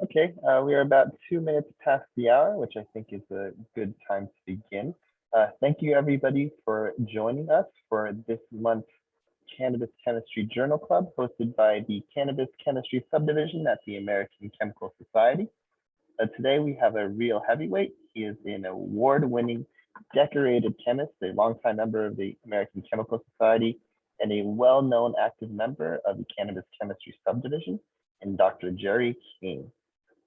Okay, we are about 2 minutes past the hour, which I think is a good time to begin. Thank you everybody for joining us for this month's Cannabis Chemistry Journal Club, hosted by the Cannabis Chemistry Subdivision at the American Chemical Society. Today we have a real heavyweight. He is an award-winning decorated chemist, a longtime member of the American Chemical Society, and a well-known active member of the Cannabis Chemistry Subdivision, and Dr. Jerry King.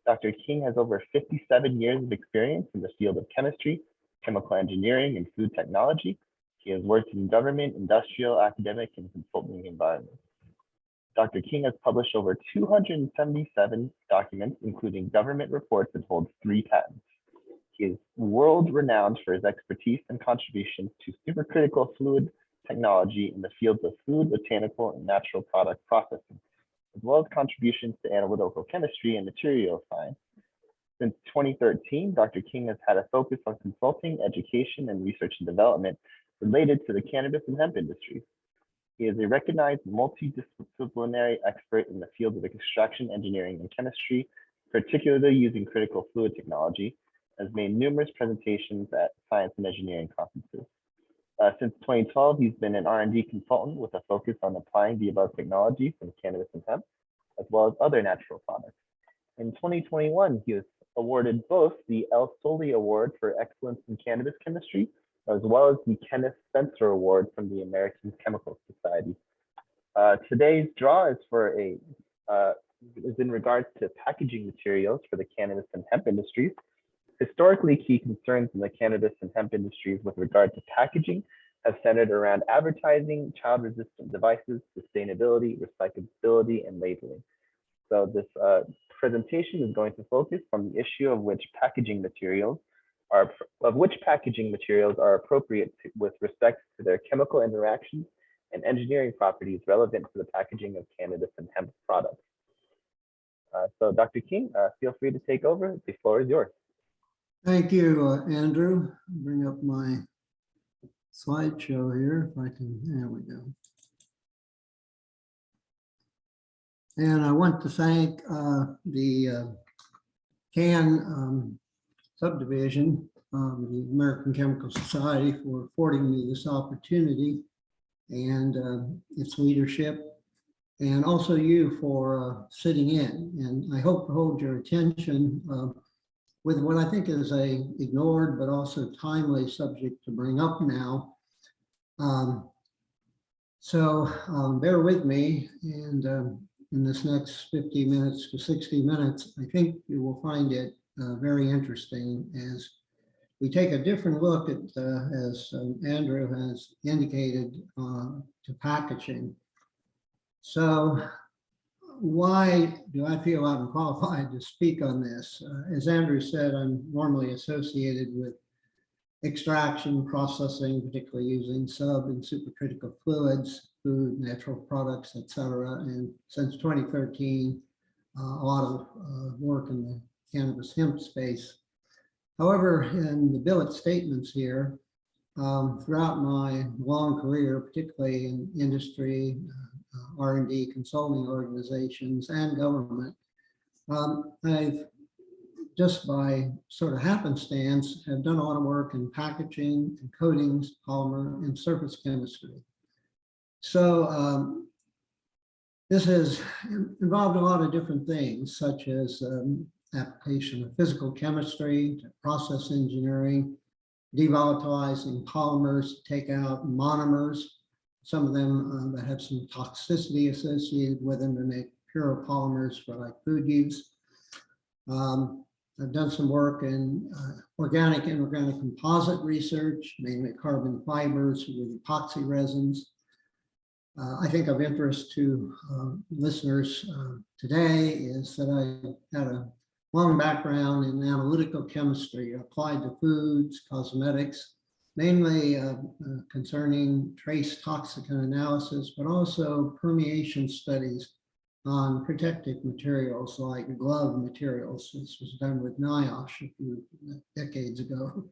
Dr. King has over 57 years of experience in the field of chemistry, chemical engineering, and food technology. He has worked in government, industrial, academic, and consulting environments. Dr. King has published over 277 documents, including government reports, and holds 3 patents. He is world-renowned for his expertise and contributions to supercritical fluid technology in the fields of food, botanical, and natural product processing, as well as contributions to analytical chemistry and material science. Since 2013, Dr. King has had a focus on consulting, education, and research and development related to the cannabis and hemp industries. He is a recognized multidisciplinary expert in the field of extraction engineering and chemistry, particularly using critical fluid technology, has made numerous presentations at science and engineering conferences. Since 2012, he's been an R&D consultant with a focus on applying the above technology from cannabis and hemp, as well as other natural products. In 2021, he was awarded both the ElSohly Award for Excellence in Cannabis Chemistry, as well as the Kenneth Spencer Award from the American Chemical Society. Today's draw is in regards to packaging materials for the cannabis and hemp industries. Historically, key concerns in the cannabis and hemp industries with regard to packaging have centered around advertising, child-resistant devices, sustainability, recyclability, and labeling. So this presentation is going to focus on the issue of which packaging materials are appropriate with respect to their chemical interactions and engineering properties relevant to the packaging of cannabis and hemp products. So Dr. King, feel free to take over. The floor is yours. Thank you, Andrew. Bring up my slideshow here. If I can, there we go. And I want to thank the CAN subdivision, the American Chemical Society, for affording me this opportunity, and its leadership, and also you for sitting in. And I hope to hold your attention with what I think is a ignored but also timely subject to bring up now. Bear with me, and in this next 50 minutes to 60 minutes, I think you will find it very interesting as we take a different look at, as Andrew has indicated, to packaging. So why do I feel I'm qualified to speak on this? As Andrew said, I'm normally associated with extraction, processing, particularly using sub and supercritical fluids, food, natural products, etc. And since 2013, a lot of work in the cannabis hemp space. However, in the billet statements here, throughout my long career, particularly in industry, R&D consulting organizations, and government, I've just by sort of happenstance have done a lot of work in packaging and coatings, polymer, and surface chemistry. So this has involved a lot of different things, such as application of physical chemistry, to process engineering, devolatilizing polymers to take out monomers, some of them that have some toxicity associated with them to make pure polymers for like food use. I've done some work in organic and inorganic composite research, mainly carbon fibers with epoxy resins. I think of interest to listeners today is that I had a long background in analytical chemistry applied to foods, cosmetics, mainly concerning trace toxicant analysis, but also permeation studies on protective materials like glove materials. This was done with NIOSH a few decades ago.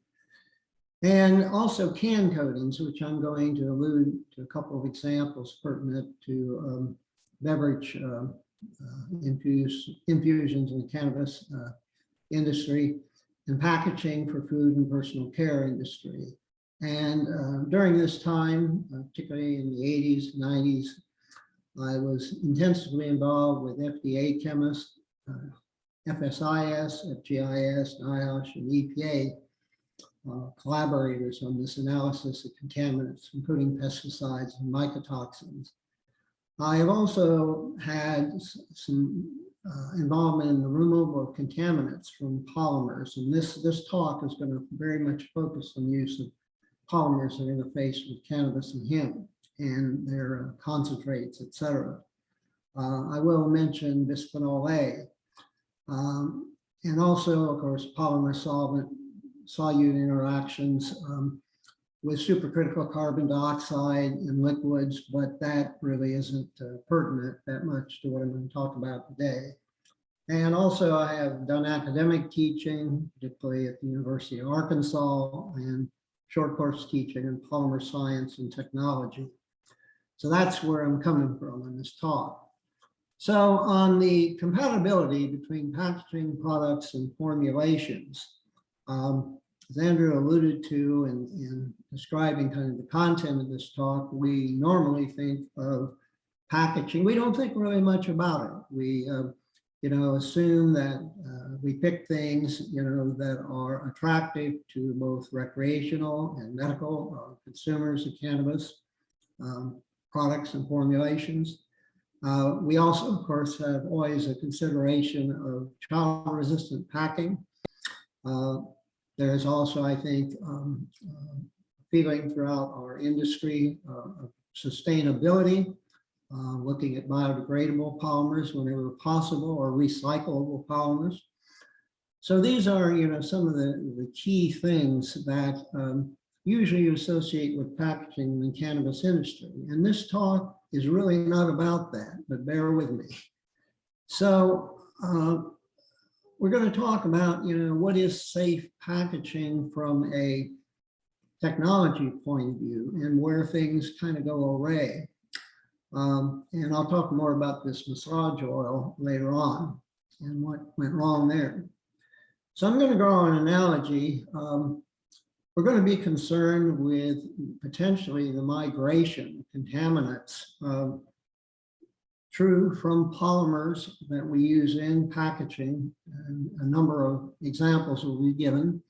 And also can coatings, which I'm going to allude to a couple of examples pertinent to beverage infusions in the cannabis industry, and packaging for food and personal care industry. And during this time, particularly in the 80s, 90s, I was intensively involved with FDA chemists, FSIS, FGIS, NIOSH, and EPA collaborators on this analysis of contaminants, including pesticides and mycotoxins. I have also had some involvement in the removal of contaminants from polymers, and this talk is going to very much focus on the use of polymers that interface with cannabis and hemp and their concentrates, etc. I will mention bisphenol A, and also, of course, polymer solute interactions with supercritical carbon dioxide in liquids, but that really isn't pertinent that much to what I'm going to talk about today. And also, I have done academic teaching, particularly at the University of Arkansas, and short course teaching in polymer science and technology. So that's where I'm coming from in this talk. So on the compatibility between packaging products and formulations, as Andrew alluded to in describing kind of the content of this talk, we normally think of packaging. We don't think really much about it. We assume that we pick things, that are attractive to both recreational and medical consumers of cannabis products and formulations. We also, of course, have always a consideration of child-resistant packing. There's also, I think, feeling throughout our industry of sustainability, looking at biodegradable polymers whenever possible, or recyclable polymers. So these are, some of the key things that usually you associate with packaging in the cannabis industry. And this talk is really not about that, but bear with me. So we're going to talk about, what is safe packaging from a technology point of view and where things kind of go awry. And I'll talk more about this massage oil later on and what went wrong there. So I'm going to draw an analogy. We're going to be concerned with potentially the migration of contaminants from polymers that we use in packaging, and a number of examples will be given.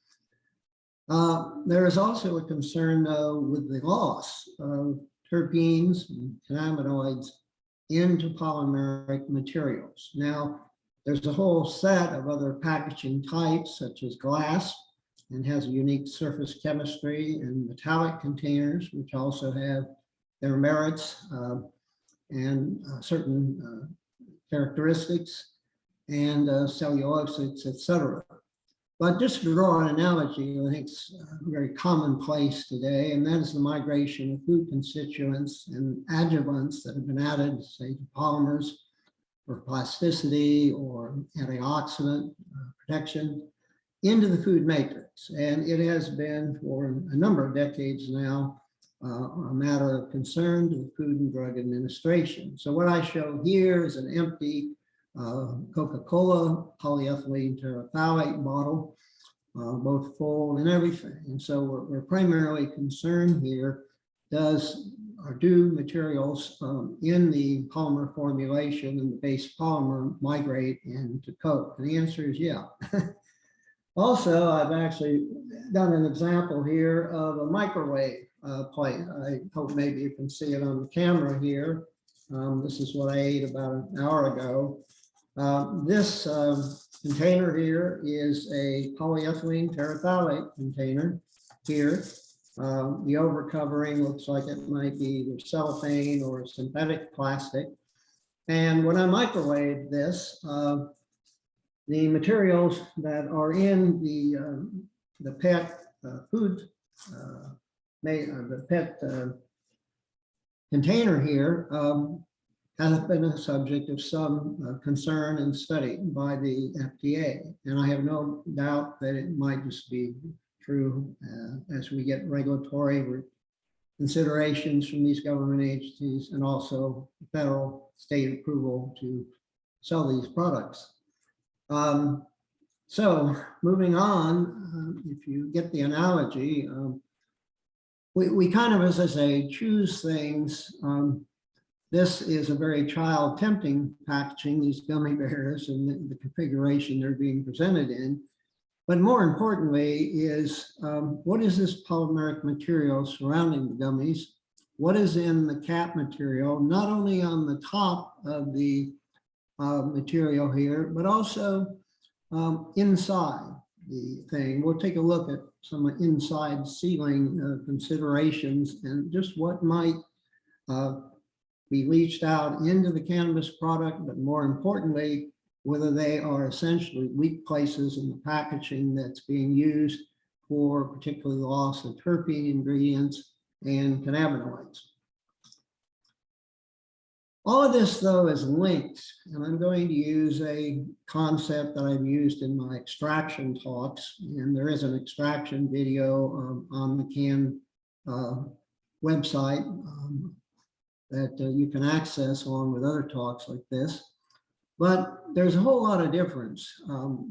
There is also a concern, though, with the loss of terpenes and cannabinoids into polymeric materials. Now, there's a whole set of other packaging types, such as glass, and has a unique surface chemistry, and metallic containers, which also have their merits and certain characteristics, and cellulosics, etc. But just to draw an analogy, I think it's very commonplace today, and that is the migration of food constituents and adjuvants that have been added, say, to polymers for plasticity or antioxidant protection into the food matrix. And it has been for a number of decades now a matter of concern to the Food and Drug Administration. So what I show here is an empty Coca-Cola polyethylene terephthalate bottle, both full and everything. And so we're primarily concerned here, do materials in the polymer formulation and the base polymer migrate into Coke? And the answer is yeah. Also, I've actually done an example here of a microwave plate. I hope maybe you can see it on the camera here. This is what I ate about an hour ago. This container here is a polyethylene terephthalate container here. The overcovering looks like it might be either cellophane or synthetic plastic. And when I microwave this, the materials that are in the PET food, the PET container here has been a subject of some concern and study by the FDA. And I have no doubt that it might just be true as we get regulatory considerations from these government agencies and also federal state approval to sell these products. So moving on, if you get the analogy, we kind of, as I say, choose things. This is a very child tempting packaging, these gummy bears and the configuration they're being presented in. But more importantly is, what is this polymeric material surrounding the gummies? What is in the cap material, not only on the top of the material here, but also inside the thing. We'll take a look at some inside sealing considerations and just what might be leached out into the cannabis product, but more importantly, whether they are essentially weak places in the packaging that's being used for particularly loss of terpene ingredients and cannabinoids. All of this, though, is linked, and I'm going to use a concept that I've used in my extraction talks, and there is an extraction video on the CAN website that you can access along with other talks like this. But there's a whole lot of difference. The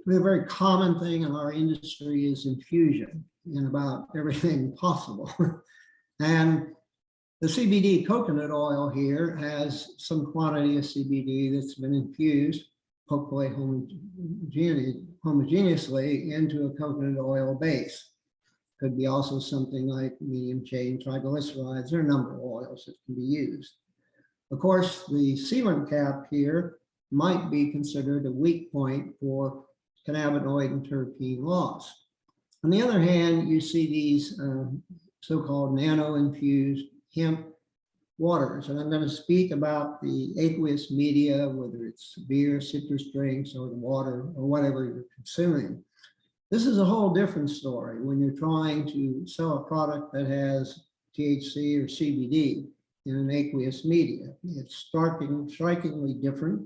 very common thing in our industry is infusion in about everything possible. And the CBD coconut oil here has some quantity of CBD that's been infused, hopefully homogeneously, into a coconut oil base. Could be also something like medium chain triglycerides. There are a number of oils that can be used. Of course, the sealant cap here might be considered a weak point for cannabinoid and terpene loss. On the other hand, you see these so-called nano-infused hemp waters, and I'm going to speak about the aqueous media, whether it's beer, citrus drinks, or the water, or whatever you're consuming. This is a whole different story when you're trying to sell a product that has THC or CBD in an aqueous media. It's strikingly different.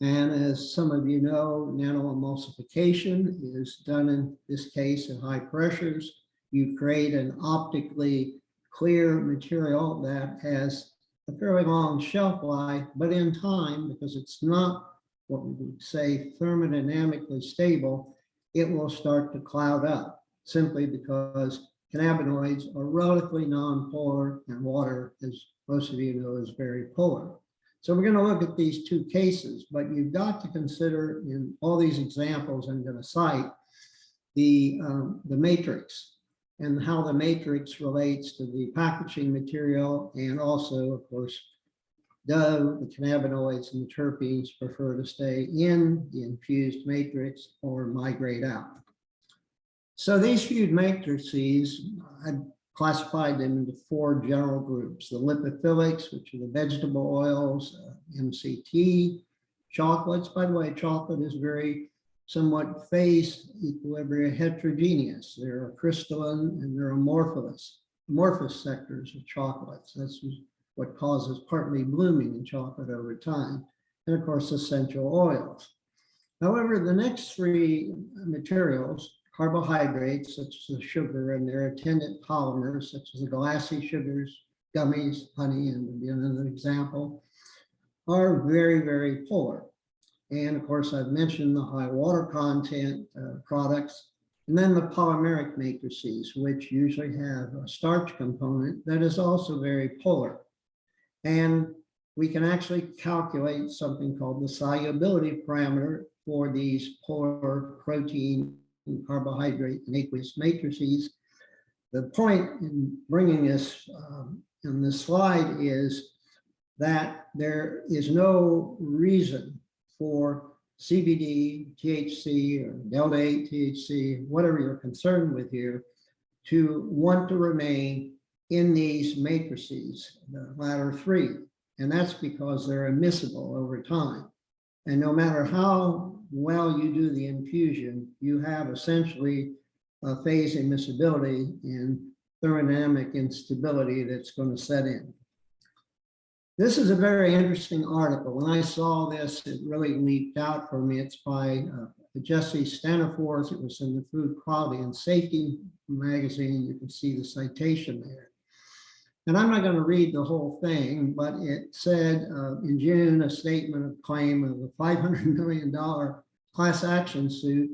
And as some of you know, nanoemulsification is done in this case at high pressures. You create an optically clear material that has a fairly long shelf life, but in time, because it's not what we would say thermodynamically stable, it will start to cloud up simply because cannabinoids are relatively non-polar and water, as most of you know, is very polar. So we're going to look at these two cases, but you've got to consider in all these examples I'm going to cite the matrix and how the matrix relates to the packaging material, and also, of course, do the cannabinoids and the terpenes prefer to stay in the infused matrix or migrate out? So these fused matrices, I've classified them into four general groups: the lipophilics, which are the vegetable oils, MCT, chocolates. By the way, chocolate is very somewhat phase equilibrium heterogeneous. There are crystalline and there are amorphous sectors of chocolates. That's what causes partly blooming in chocolate over time. And of course, essential oils. However, the next three materials, carbohydrates, such as the sugar and their attendant polymers, such as the glassy sugars, gummies, honey, and would be another example, are very, very polar. And of course, I've mentioned the high water content products, and then the polymeric matrices, which usually have a starch component that is also very polar. And we can actually calculate something called the solubility parameter for these polar protein and carbohydrate and aqueous matrices. The point in bringing this in this slide is that there is no reason for CBD, THC, or delta 8 THC, whatever you're concerned with here, to want to remain in these matrices, the latter three. And that's because they're immiscible over time. And no matter how well you do the infusion, you have essentially a phase immiscibility and thermodynamic instability that's going to set in. This is a very interesting article. When I saw this, it really leaped out for me. It's by Jesse Staniforth. It was in the Food Quality and Safety magazine. You can see the citation there. And I'm not going to read the whole thing, but it said in June, a statement of claim of a $500 million class action suit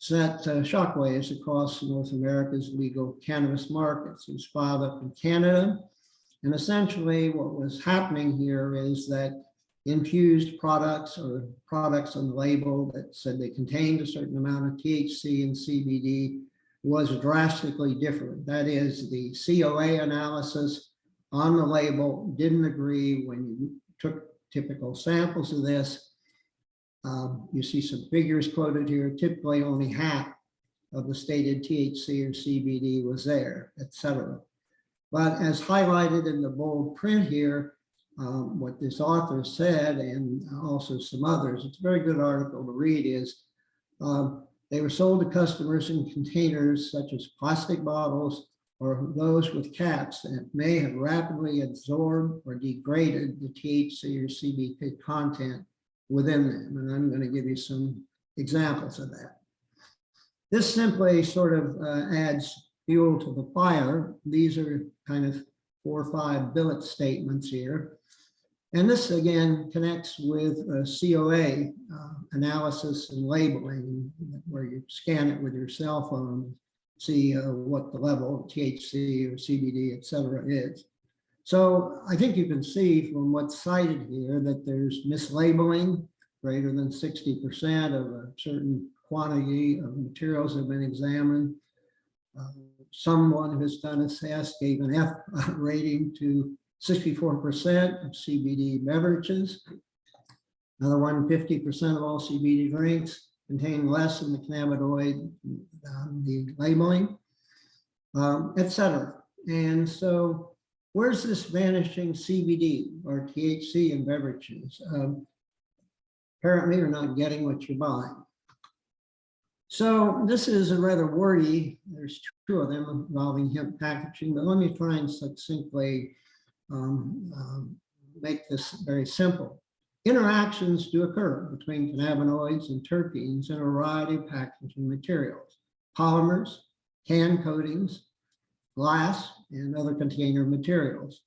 sent shockwaves across North America's legal cannabis markets. It was filed up in Canada. And essentially what was happening here is that infused products or products on the label that said they contained a certain amount of THC and CBD was drastically different. That is, the COA analysis on the label didn't agree when you took typical samples of this. You see some figures quoted here. Typically only half of the stated THC or CBD was there, etc. But as highlighted in the bold print here, what this author said, and also some others, it's a very good article to read, is they were sold to customers in containers such as plastic bottles or those with caps that may have rapidly absorbed or degraded the THC or CBD content within them. And I'm going to give you some examples of that. This simply sort of adds fuel to the fire. These are kind of 4 or 5 billet statements here. And this again connects with COA analysis and labeling, where you scan it with your cell phone, see what the level of THC or CBD, et cetera, is. So I think you can see from what's cited here that there's mislabeling. Greater than 60% of a certain quantity of materials have been examined. Someone who's done a test gave an F rating to 64% of CBD beverages. Another one, 50% of all CBD drinks contain less than the cannabinoid, the labeling, et cetera. And so where's this vanishing CBD or THC in beverages? Apparently you're not getting what you're buying. So this is a rather wordy, there's 2 of them involving hemp packaging, but let me try and succinctly make this very simple. Interactions do occur between cannabinoids and terpenes in a variety of packaging materials, polymers, can coatings, glass, and other container materials.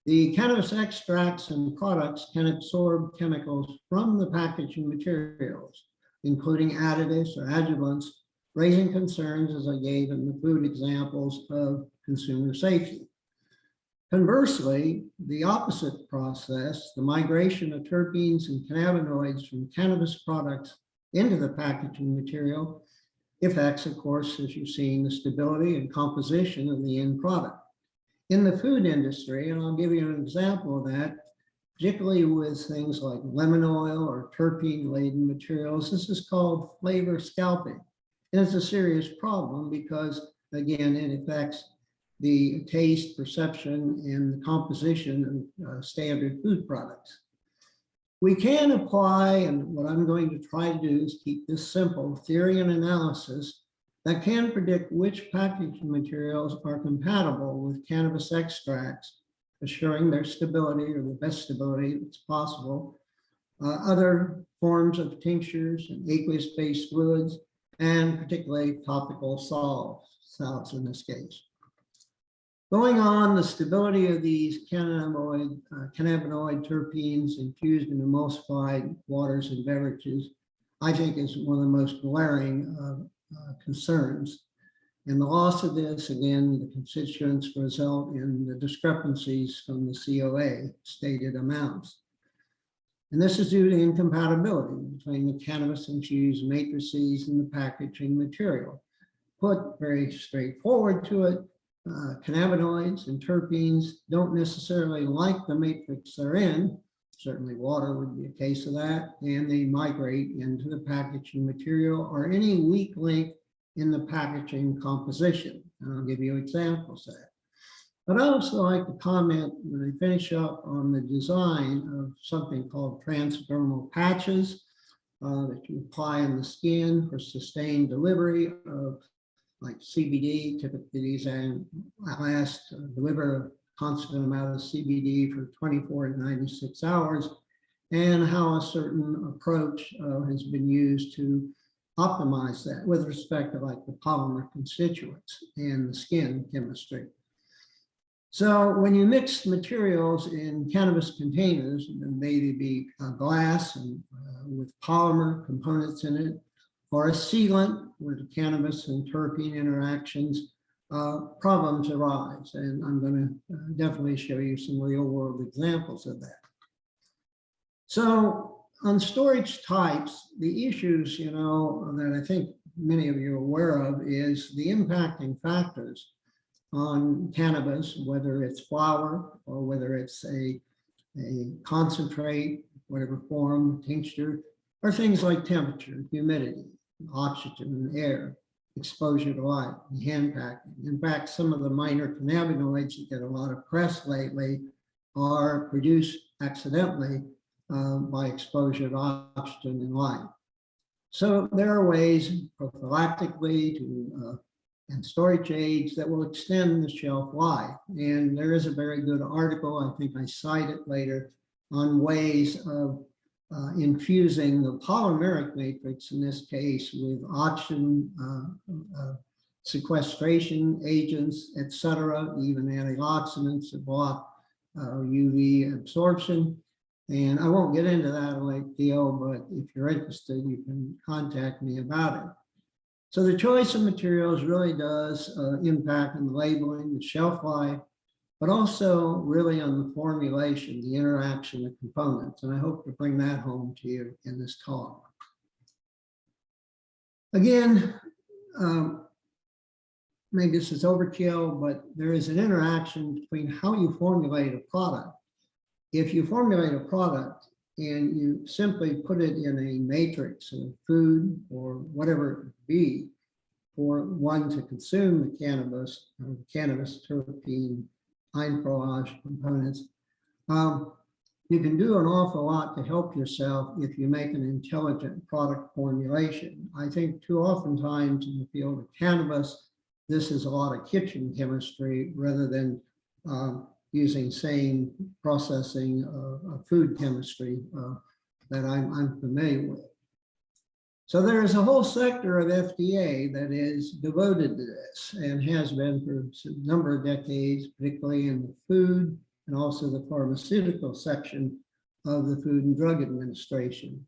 The cannabis extracts and products can absorb chemicals from the packaging materials, including additives or adjuvants, raising concerns, as I gave in the food examples, of consumer safety. Conversely, the opposite process, the migration of terpenes and cannabinoids from cannabis products into the packaging material, affects, of course, as you've seen, the stability and composition of the end product. In the food industry, and I'll give you an example of that, particularly with things like lemon oil or terpene-laden materials, this is called flavor scalping. And it's a serious problem because, again, it affects the taste, perception, and the composition of standard food products. We can apply, and what I'm going to try to do is keep this simple, theory and analysis that can predict which packaging materials are compatible with cannabis extracts, assuring their stability or the best stability that's possible, other forms of tinctures and aqueous-based fluids, and particularly topical salves in this case. Going on, the stability of these cannabinoid terpenes infused in emulsified waters and beverages, I think, is one of the most glaring concerns. And the loss of this, again, the constituents result in the discrepancies from the COA stated amounts. And this is due to incompatibility between the cannabis-infused matrices and the packaging material. Put very straightforward to it, cannabinoids and terpenes don't necessarily like the matrix they're in. Certainly water would be a case of that, and they migrate into the packaging material or any weak link in the packaging composition. And I'll give you examples of that. But I also like to comment when I finish up on the design of something called transdermal patches that you apply on the skin for sustained delivery of like CBD. Typically these deliver a constant amount of CBD for 24 to 96 hours, and how a certain approach has been used to optimize that with respect to like the polymer constituents and the skin chemistry. So when you mix materials in cannabis containers, maybe be glass and with polymer components in it, or a sealant with cannabis and terpene interactions, problems arise. And I'm going to definitely show you some real world examples of that. So on storage types, the issues, that I think many of you are aware of is the impacting factors on cannabis, whether it's flower or whether it's a concentrate, whatever form, tincture, or things like temperature, humidity, oxygen, air, exposure to light, and hand packing. In fact, some of the minor cannabinoids that get a lot of press lately are produced accidentally by exposure to oxygen and light. So there are ways prophylactically to and storage aids that will extend the shelf life. And there is a very good article, I think I cite it later, on ways of infusing the polymeric matrix, in this case, with oxygen sequestration agents, etc., even antioxidants that block UV absorption. And I won't get into that in late deal, but if you're interested, you can contact me about it. So the choice of materials really does impact on the labeling, the shelf life, but also really on the formulation, the interaction of components. And I hope to bring that home to you in this talk. Again, maybe this is overkill, but there is an interaction between how you formulate a product. If you formulate a product and you simply put it in a matrix of food or whatever it be for one to consume the cannabis terpene, einfroage components, you can do an awful lot to help yourself if you make an intelligent product formulation. I think too oftentimes in the field of cannabis, this is a lot of kitchen chemistry rather than using same processing of food chemistry that I'm familiar with. So there is a whole sector of FDA that is devoted to this and has been for a number of decades, particularly in the food and also the pharmaceutical section of the Food and Drug Administration.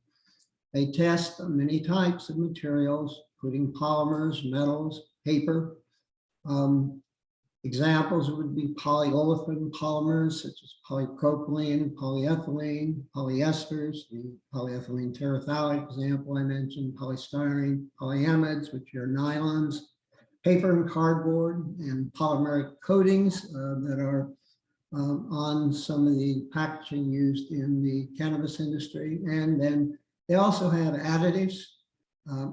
They test many types of materials, including polymers, metals, paper. Examples would be polyolefin polymers such as polypropylene, polyethylene, polyesters, the polyethylene terephthalate example I mentioned, polystyrene, polyamides, which are nylons, paper and cardboard, and polymeric coatings that are on some of the packaging used in the cannabis industry. And then they also have additives,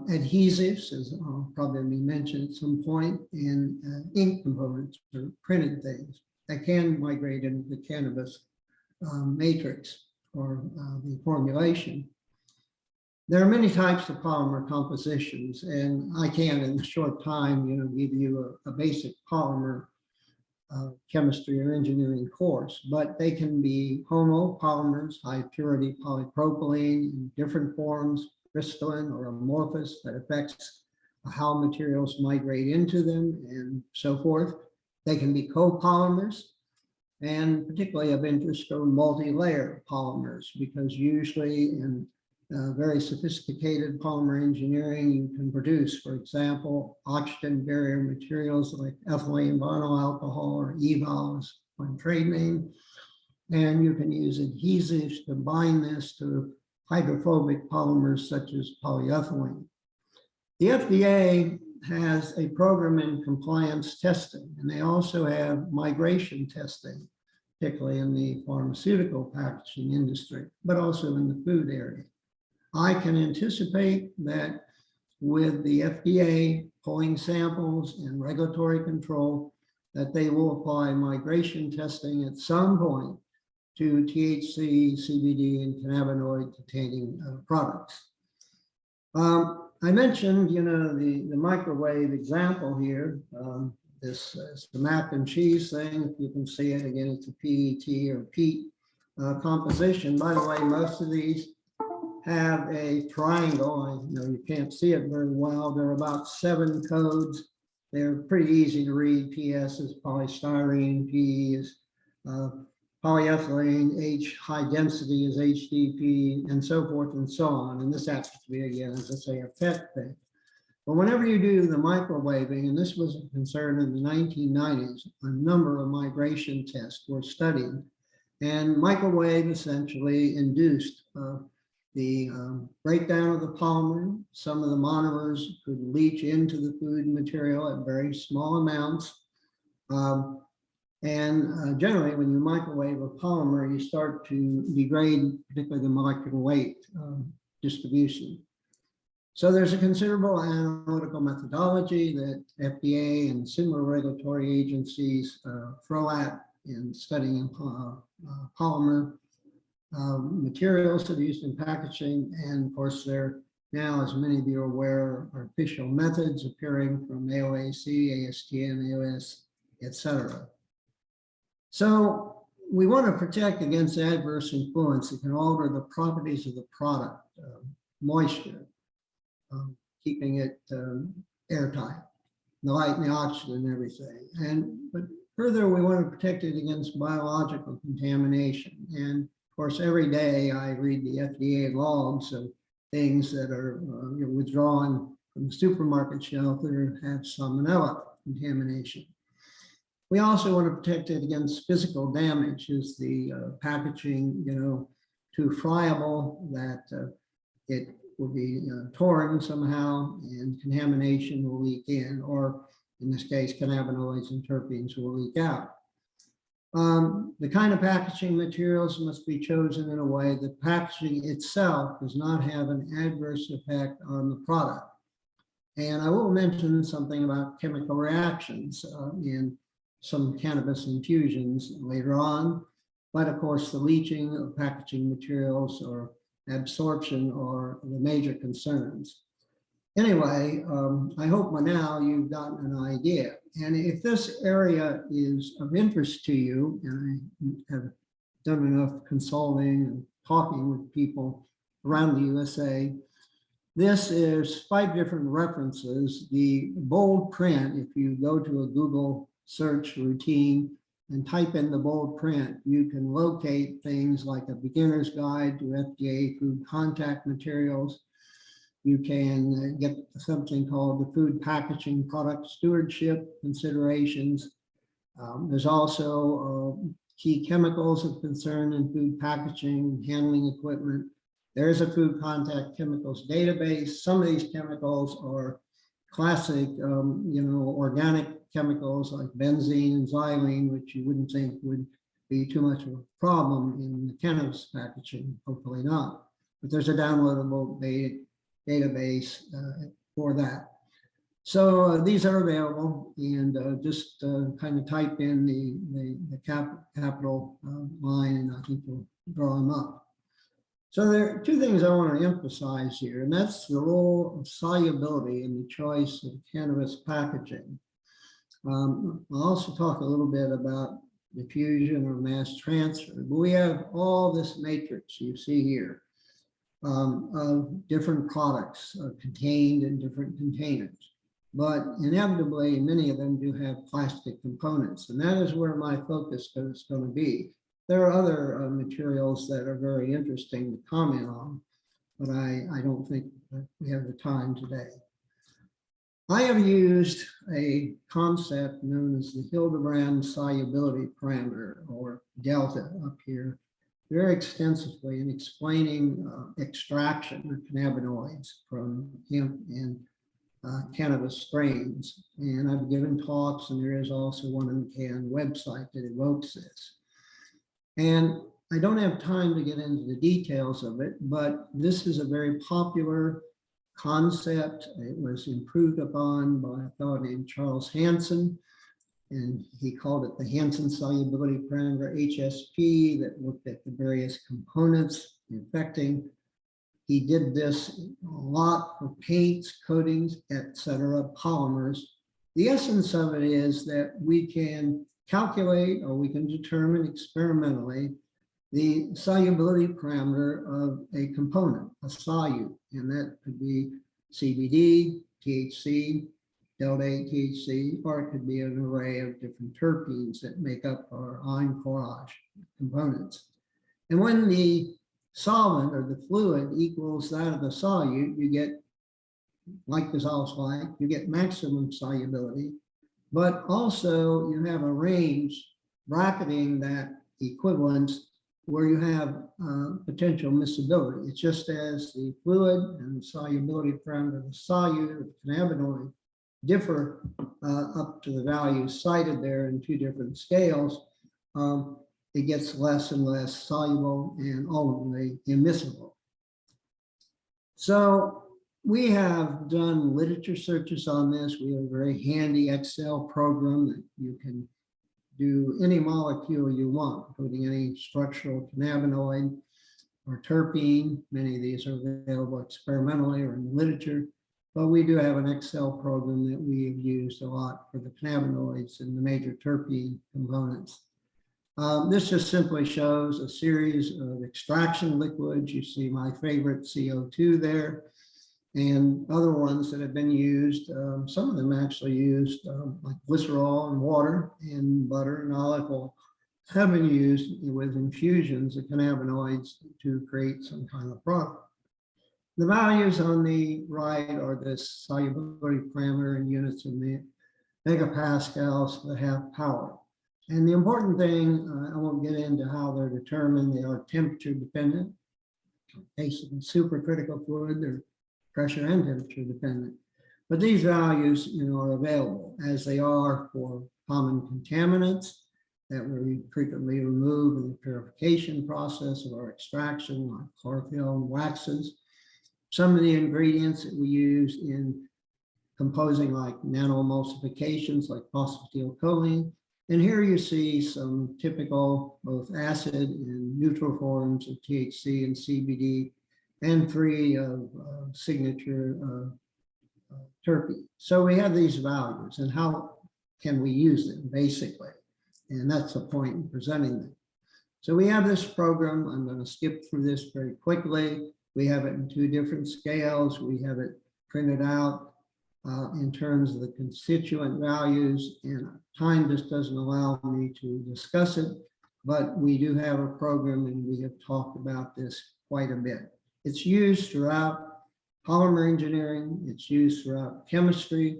adhesives, as I'll probably mention at some point, and ink components or printed things that can migrate into the cannabis matrix or the formulation. There are many types of polymer compositions, and I can, in a short time, give you a basic polymer chemistry or engineering course, but they can be homopolymers, high purity polypropylene in different forms, crystalline or amorphous that affects how materials migrate into them and so forth. They can be copolymers, and particularly of interest are multi-layer polymers, because usually in very sophisticated polymer engineering, you can produce, for example, oxygen barrier materials like ethylene vinyl alcohol or EVAL is one trade name, and you can use adhesives to bind this to hydrophobic polymers such as polyethylene. The FDA has a program in compliance testing, and they also have migration testing, particularly in the pharmaceutical packaging industry, but also in the food area. I can anticipate that with the FDA pulling samples and regulatory control, that they will apply migration testing at some point to THC, CBD, and cannabinoid-containing products. I mentioned, the microwave example here. This is the mac and cheese thing. If you can see it, again, it's a PET or peat composition. By the way, most of these have a triangle. You can't see it very well. There are about 7 codes they're pretty easy to read. PS is polystyrene, P is polyethylene, H high density is HDP, and so forth and so on. And this happens to be, again, as I say, a PET thing. But whenever you do the microwaving, and this was a concern in the 1990s, a number of migration tests were studied, and microwave essentially induced the breakdown of the polymer. Some of the monomers could leach into the food material at very small amounts. Generally, when you microwave a polymer, you start to degrade, particularly the molecular weight distribution. So there's a considerable analytical methodology that FDA and similar regulatory agencies throw at in studying polymer materials that are used in packaging. And of course, there now, as many of you are aware, are official methods appearing from AOAC, ASTM, AOS, etc. So we want to protect against adverse influence that can alter the properties of the product, moisture, keeping it airtight, the light and the oxygen and everything. But further, we want to protect it against biological contamination. And of course, every day I read the FDA logs of things that are withdrawn from the supermarket shelf that have salmonella contamination. We also want to protect it against physical damage. Is the packaging, too friable that it will be torn somehow and contamination will leak in, or in this case, cannabinoids and terpenes will leak out. The kind of packaging materials must be chosen in a way that packaging itself does not have an adverse effect on the product. And I will mention something about chemical reactions in some cannabis infusions later on. But of course, the leaching of packaging materials or absorption are the major concerns. Anyway, I hope by now you've gotten an idea. And if this area is of interest to you, and I have done enough consulting and talking with people around the USA, this is 5 different references. The bold print, if you go to a Google search routine and type in the bold print, you can locate things like a beginner's guide to FDA food contact materials. You can get something called the food packaging product stewardship considerations. There's also key chemicals of concern in food packaging, handling equipment. There's a food contact chemicals database. Some of these chemicals are classic, organic chemicals like benzene and xylene, which you wouldn't think would be too much of a problem in the cannabis packaging, hopefully not. But there's a downloadable database for that. So these are available, and just kind of type in the capital line, and I think we'll draw them up. So there are 2 things I want to emphasize here, and that's the role of solubility in the choice of cannabis packaging. I'll also talk a little bit about diffusion or mass transfer, but we have all this matrix you see here of different products contained in different containers. But inevitably, many of them do have plastic components, and that is where my focus is going to be. There are other materials that are very interesting to comment on, but I don't think that we have the time today. I have used a concept known as the Hildebrand solubility parameter, or delta up here, very extensively in explaining extraction of cannabinoids from hemp and cannabis strains. And I've given talks, and there is also one on the CAN website that evokes this. And I don't have time to get into the details of it, but this is a very popular concept. It was improved upon by a fellow named Charles Hanson, and he called it the Hanson solubility parameter, HSP, that looked at the various components infecting. He did this a lot for paints, coatings, etc., polymers. The essence of it is that we can calculate, or we can determine experimentally, the solubility parameter of a component, a solute, and that could be CBD, THC, delta 8 THC, or it could be an array of different terpenes that make up our encourage components. And when the solvent or the fluid equals that of the solute, you get, like the ElSohly, you get maximum solubility, but also you have a range bracketing that equivalence where you have potential miscibility. It's just as the fluid and the solubility parameter of the solute of cannabinoid differ up to the values cited there in two different scales, it gets less and less soluble and ultimately immiscible. So we have done literature searches on this. We have a very handy Excel program that you can do any molecule you want, including any structural cannabinoid or terpene. Many of these are available experimentally or in the literature, but we do have an Excel program that we have used a lot for the cannabinoids and the major terpene components. This just simply shows a series of extraction liquids. You see my favorite CO2 there, and other ones that have been used. Some of them actually used like glycerol and water and butter and olive oil have been used with infusions of cannabinoids to create some kind of product. The values on the right are this solubility parameter in units of megapascals to the half power. And the important thing, I won't get into how they're determined, they are temperature dependent. In case of the supercritical fluid, they're pressure and temperature dependent. But these values, are available as they are for common contaminants that we frequently remove in the purification process of our extraction, like chlorophyll and waxes. Some of the ingredients that we use in composing like nanoemulsifications like phosphatidylcholine. And here you see some typical both acid and neutral forms of THC and CBD and free of signature terpene. So we have these values, and how can we use them basically? And that's the point in presenting them. So we have this program. I'm going to skip through this very quickly. We have it in two different scales. We have it printed out in terms of the constituent values, and time just doesn't allow me to discuss it, but we do have a program and we have talked about this quite a bit. It's used throughout polymer engineering, it's used throughout chemistry,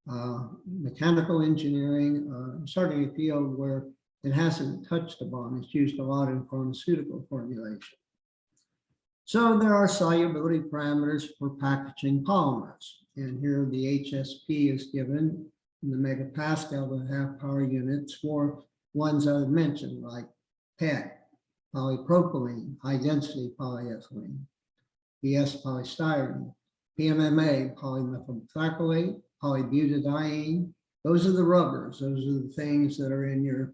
mechanical engineering, starting a field where it hasn't touched upon. It's used a lot in pharmaceutical formulation. So there are solubility parameters for packaging polymers. And here the HSP is given in the megapascal to half power units for ones I've mentioned, like PET, polypropylene, high density polyethylene, PS polystyrene, PMMA, polymethylmethacrylate, polybutadiene. Those are the rubbers. Those are the things that are in your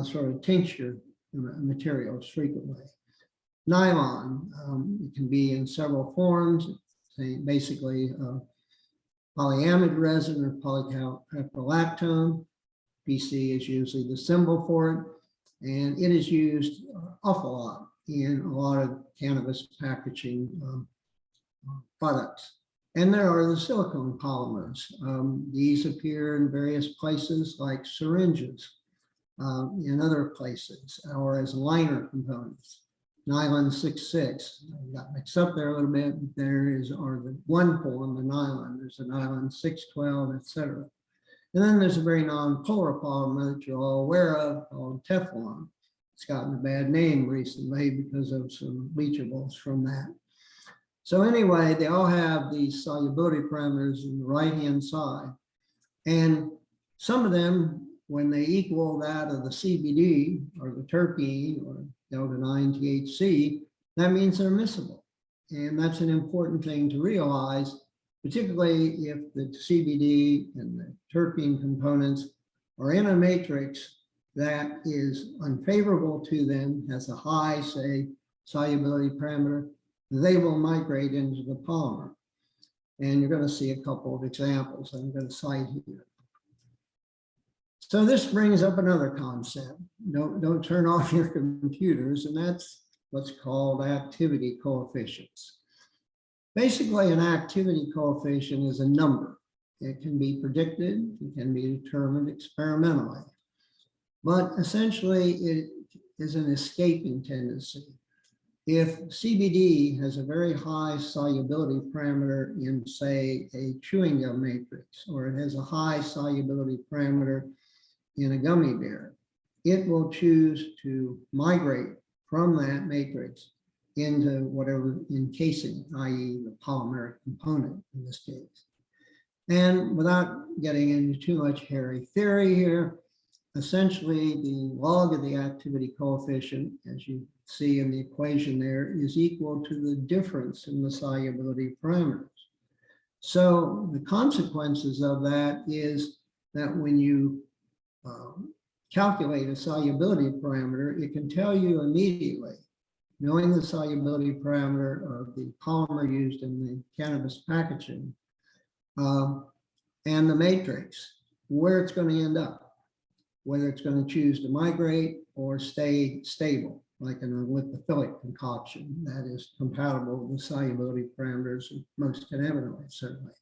sort of tincture materials frequently. Nylon, it can be in several forms, basically polyamide resin or polycaprolactone. PC is usually the symbol for it, and it is used awful lot in a lot of cannabis packaging products. And there are the silicone polymers. These appear in various places like syringes, in other places, or as liner components. Nylon 6,6, got mixed up there a little bit. There is the one form of nylon. There's a nylon 612, etc. And then there's a very non-polar polymer that you're all aware of called Teflon. It's gotten a bad name recently because of some leachables from that. So anyway, they all have these solubility parameters on the right-hand side. And some of them, when they equal that of the CBD or the terpene or delta 9 THC, that means they're miscible. And that's an important thing to realize, particularly if the CBD and the terpene components are in a matrix that is unfavorable to them, has a high, say, solubility parameter, they will migrate into the polymer. And you're going to see a couple of examples I'm going to cite here. So this brings up another concept. Don't turn off your computers, and that's what's called activity coefficients. Basically, an activity coefficient is a number. It can be predicted, it can be determined experimentally. But essentially, it is an escaping tendency. If CBD has a very high solubility parameter in, say, a chewing gum matrix, or it has a high solubility parameter in a gummy bear, it will choose to migrate from that matrix into whatever encasing, i.e. the polymeric component in this case. And without getting into too much hairy theory here, essentially the log of the activity coefficient, as you see in the equation there, is equal to the difference in the solubility parameters. So the consequences of that is that when you calculate a solubility parameter, it can tell you immediately, knowing the solubility parameter of the polymer used in the cannabis packaging and the matrix, where it's going to end up, whether it's going to choose to migrate or stay stable, like in a lipophilic concoction that is compatible with the solubility parameters of most cannabinoids, certainly.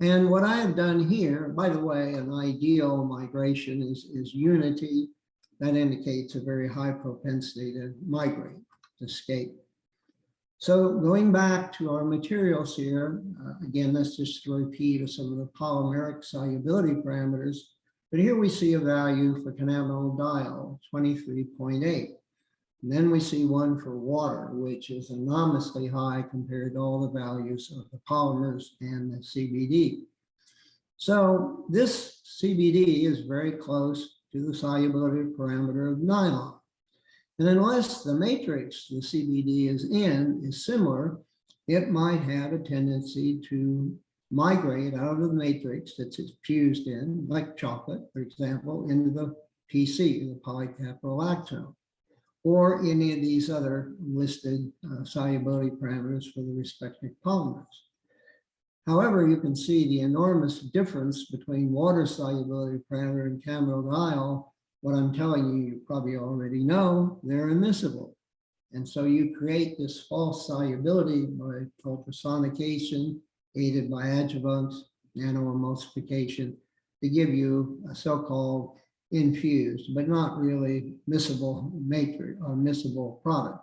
And what I have done here, by the way, an ideal migration is unity. That indicates a very high propensity to migrate, to escape. So going back to our materials here, again, that's just a repeat of some of the polymeric solubility parameters. But here we see a value for cannabinol diol, 23.8. And then we see one for water, which is enormously high compared to all the values of the polymers and the CBD. So this CBD is very close to the solubility parameter of nylon. And unless the matrix the CBD is in is similar, it might have a tendency to migrate out of the matrix that it's fused in, like chocolate, for example, into the PC, the polycaprolactone, or any of these other listed solubility parameters for the respective polymers. However, you can see the enormous difference between water solubility parameter and cannabinol. What I'm telling you, you probably already know, they're immiscible. And so you create this false solubility by ultrasonication, aided by adjuvants, nanoemulsification, to give you a so-called infused, but not really miscible matrix or miscible product.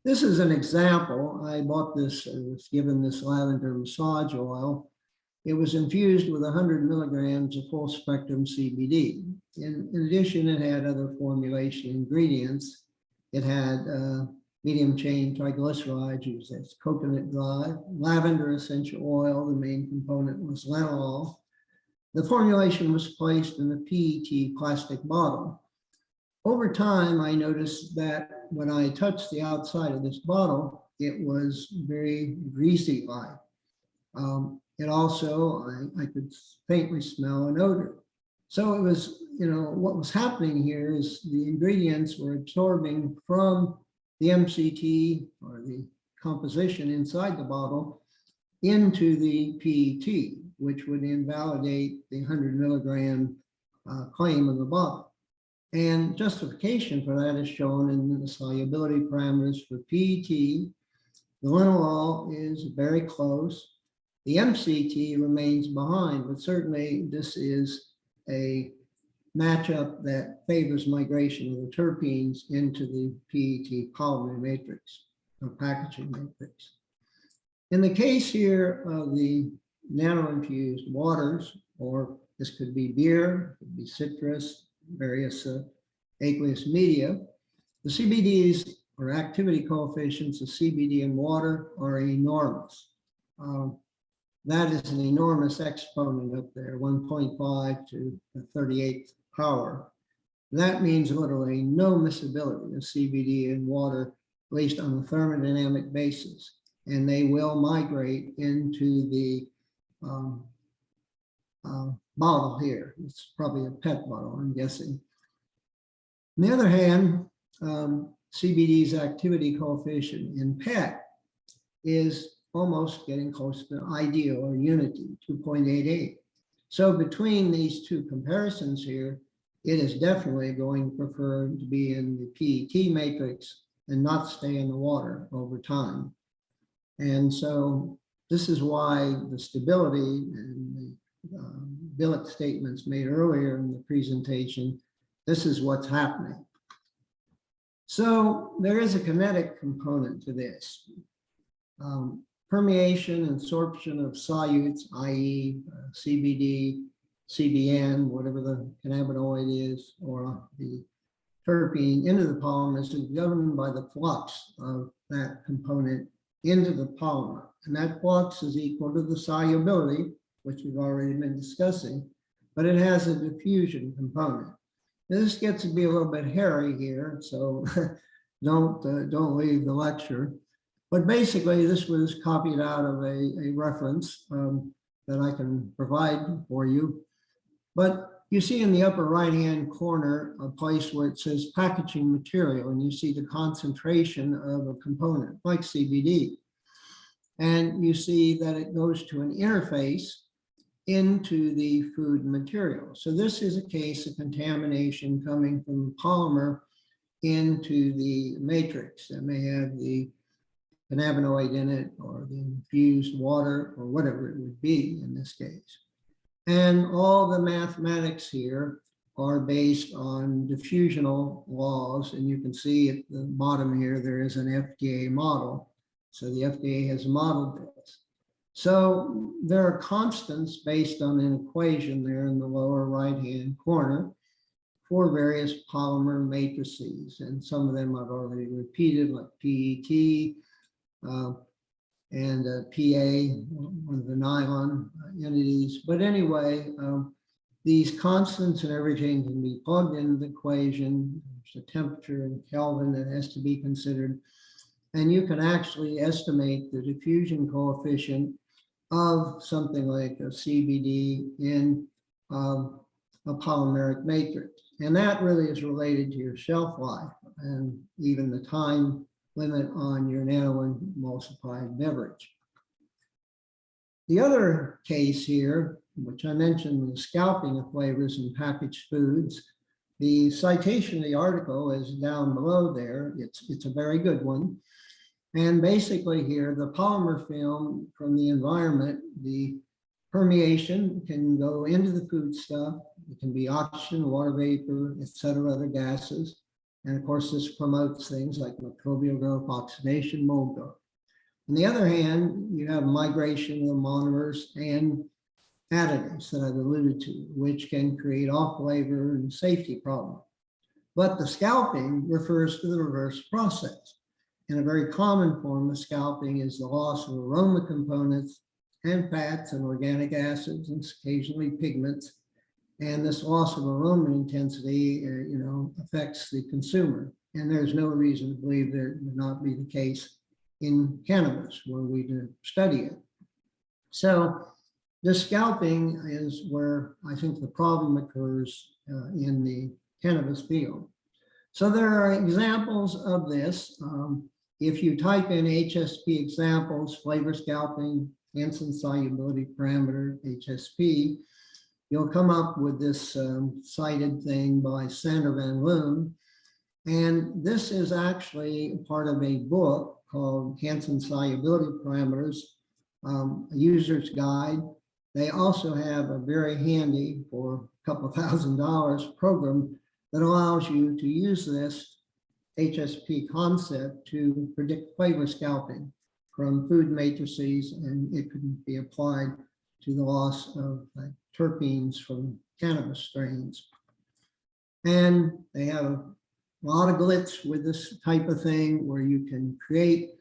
This is an example. I bought this, I was given this lavender massage oil. It was infused with 100 milligrams of full spectrum CBD. In addition, it had other formulation ingredients. It had medium chain triglycerides, used as coconut drive, lavender essential oil. The main component was linalool. The formulation was placed in a PET plastic bottle. Over time, I noticed that when I touched the outside of this bottle, it was very greasy-like. It also, I could faintly smell an odor. So it was, what was happening here is the ingredients were absorbing from the MCT or the composition inside the bottle into the PET, which would invalidate the 100 milligram claim of the bottle. And justification for that is shown in the solubility parameters for PET. The linalool is very close. The MCT remains behind, but certainly this is a matchup that favors migration of the terpenes into the PET polymer matrix or packaging matrix. In the case here of the nano-infused waters, or this could be beer, it could be citrus, various aqueous media, the CBDs or activity coefficients of CBD in water are enormous. That is an enormous exponent up there, 1.5 to the 38th power. That means literally no miscibility of CBD in water, at least on a thermodynamic basis. And they will migrate into the bottle here. It's probably a PET bottle, I'm guessing. On the other hand, CBD's activity coefficient in PET is almost getting close to ideal or unity, 2.88. So between these two comparisons here, it is definitely going to prefer to be in the PET matrix and not stay in the water over time. And so This is why the stability and the billet statements made earlier in the presentation, this is what's happening. So there is a kinetic component to this. Permeation and sorption of solutes, i.e. CBD, CBN, whatever the cannabinoid is, or the terpene into the polymers is governed by the flux of that component into the polymer. And that flux is equal to the solubility, which we've already been discussing, but it has a diffusion component. This gets to be a little bit hairy here, so don't leave the lecture. But basically, this was copied out of a reference that I can provide for you. But you see in the upper right-hand corner a place where it says packaging material, and you see the concentration of a component like CBD. And you see that it goes to an interface into the food material. So this is a case of contamination coming from polymer into the matrix that may have the cannabinoid in it or the infused water or whatever it would be in this case. And all the mathematics here are based on diffusional laws. And you can see at the bottom here, there is an FDA model. So the FDA has modeled this. So there are constants based on an equation there in the lower right-hand corner for various polymer matrices. And some of them I've already repeated, like PET and PA, one of the nylon entities. But anyway, these constants and everything can be plugged into the equation. There's a temperature in Kelvin that has to be considered. And you can actually estimate the diffusion coefficient of something like a CBD in a polymeric matrix. And that really is related to your shelf life and even the time limit on your nano-emulsified beverage. The other case here, which I mentioned, the scalping of flavors in packaged foods. The citation of the article is down below there. It's a very good one. And basically here, the polymer film from the environment, the permeation can go into the food stuff. It can be oxygen, water vapor, et cetera, other gases. And of course, this promotes things like microbial growth, oxidation, mold growth. On the other hand, you have migration of the monomers and additives that I've alluded to, which can create off-flavor and safety problems. But the scalping refers to the reverse process. And a very common form of scalping is the loss of aroma components and fats and organic acids and occasionally pigments. And this loss of aroma intensity, affects the consumer. And there's no reason to believe that would not be the case in cannabis where we study it. So the scalping is where I think the problem occurs in the cannabis field. So there are examples of this. If you type in HSP examples, flavor scalping, Hanson solubility parameter, HSP, you'll come up with this cited thing by Sander van Loon. And this is actually part of a book called Hanson Solubility Parameters, a user's guide. They also have a very handy, for a couple $1,000 program that allows you to use this HSP concept to predict flavor scalping from food matrices, and it could be applied to the loss of terpenes from cannabis strains. And they have a lot of glitz with this type of thing where you can create